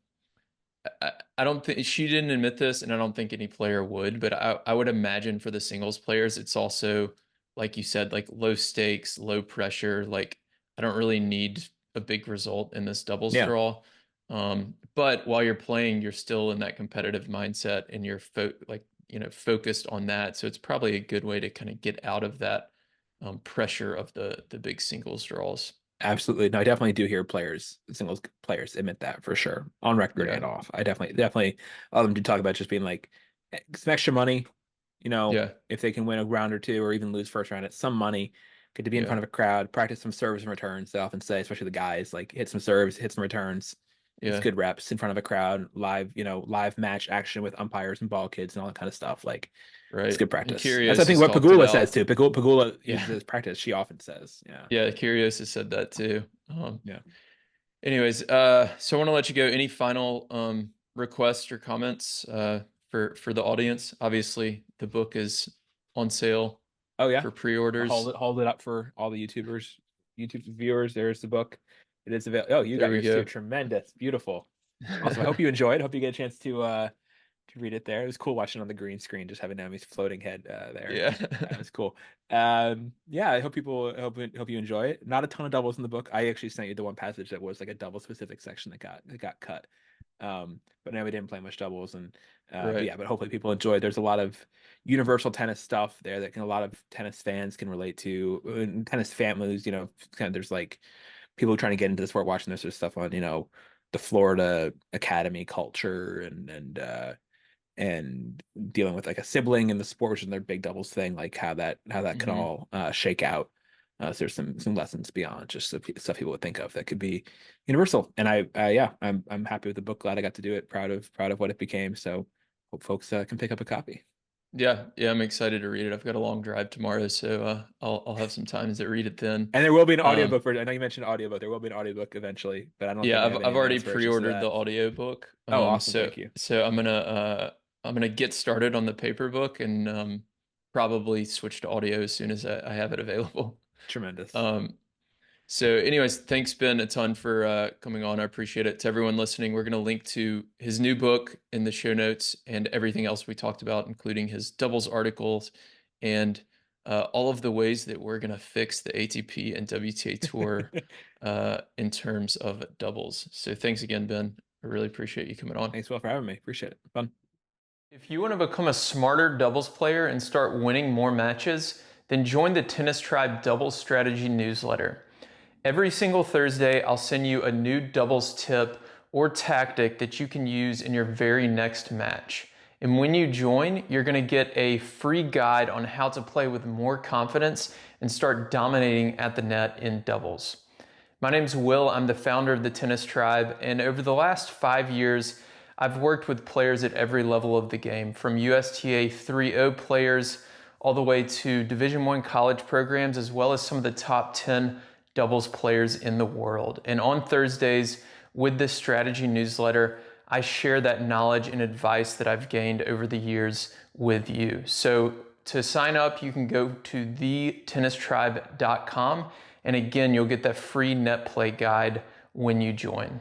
I don't think she didn't admit this, and I don't think any player would, but I would imagine for the singles players, it's also, like you said, like low stakes, low pressure. Like, I don't really need a big result in this doubles Yeah, draw. But while you're playing, you're still in that competitive mindset and you're focused on that. So it's probably a good way to kind of get out of that pressure of the big singles draws. absolutely. No, I definitely do hear singles players admit that for sure, on record Yeah. and off. I definitely, all of them do talk about just being like some extra money, Yeah. if they can win a round or two or even lose first round, it's some money. Get to be in Yeah. front of a crowd, practice some serves and returns. They often say, especially the guys, like hit some serves, hit some returns. It's Yeah. good reps in front of a crowd, live match action with umpires and ball kids and all that kind of stuff. Like it's Right. good And practice. That's I Kyrgios think has what talked Pagula says about. too. Pagula Yeah. uses as practice. She often says, yeah, Yeah, Kyrgios has said that too. yeah. Anyways, so I want to let you go. Any final requests or comments for the audience? Obviously, the book is on sale Oh yeah. for I'll pre-orders. hold it up for all the YouTube viewers. There's the book. It is available. Oh, you There got we yours too. go. Beautiful. Awesome. I hope you enjoyed. Hope you get a chance to read it there. It was cool watching on the green screen, just having Naomi's floating head there. Yeah. It was cool. Yeah, I hope you enjoy it. Not a ton of doubles in the book. I actually sent you the one passage that was like a double specific section that got cut. But Naomi didn't play much doubles, and but Right. yeah, but hopefully people enjoyed. There's a lot of universal tennis stuff there that a lot of tennis fans can relate to, and tennis families. Kind of there's like people trying to get into the sport watching this sort of stuff on the Florida Academy culture and dealing with like a sibling in the sport, which is their big doubles thing, like how that can Hmm. all shake out. So there's some lessons beyond just the stuff people would think of that could be universal. And yeah, I'm happy with the book. Glad I got to do it. Proud of what it became. So hope folks can pick up a copy. Yeah. Yeah. I'm excited to read it. I've got a long drive tomorrow, so I'll have some time to read it then. And there will be an Um, audiobook I know you mentioned audiobook. There will be an audiobook eventually, but I don't think yeah, I I've have any I've already advanced versions of pre-ordered the that. audiobook. Oh, awesome. So Thank you. I'm gonna get started on the paper book and probably switch to audio as soon as I have it available. Tremendous. Um, So, anyways, thanks, Ben, a ton for coming on. I appreciate it. To everyone listening, we're going to link to his new book in the show notes and everything else we talked about, including his doubles articles and all of the ways that we're going to fix the ATP and WTA tour in terms of doubles. So, thanks again, Ben. I really appreciate you coming on. Thanks, Will, for having me. Appreciate it. Fun. If you want to become a smarter doubles player and start winning more matches, then join the Tennis Tribe Doubles Strategy newsletter. Every single Thursday, I'll send you a new doubles tip or tactic that you can use in your very next match. And when you join, you're going to get a free guide on how to play with more confidence and start dominating at the net in doubles. My name's Will. I'm the founder of the Tennis Tribe, and over the last 5 years, I've worked with players at every level of the game, from USTA 3.0 players all the way to Division I college programs, as well as some of the top 10 doubles players in the world. And on Thursdays, with this strategy newsletter, I share that knowledge and advice that I've gained over the years with you. So to sign up, you can go to thetennistribe.com. And again, you'll get that free net play guide when you join.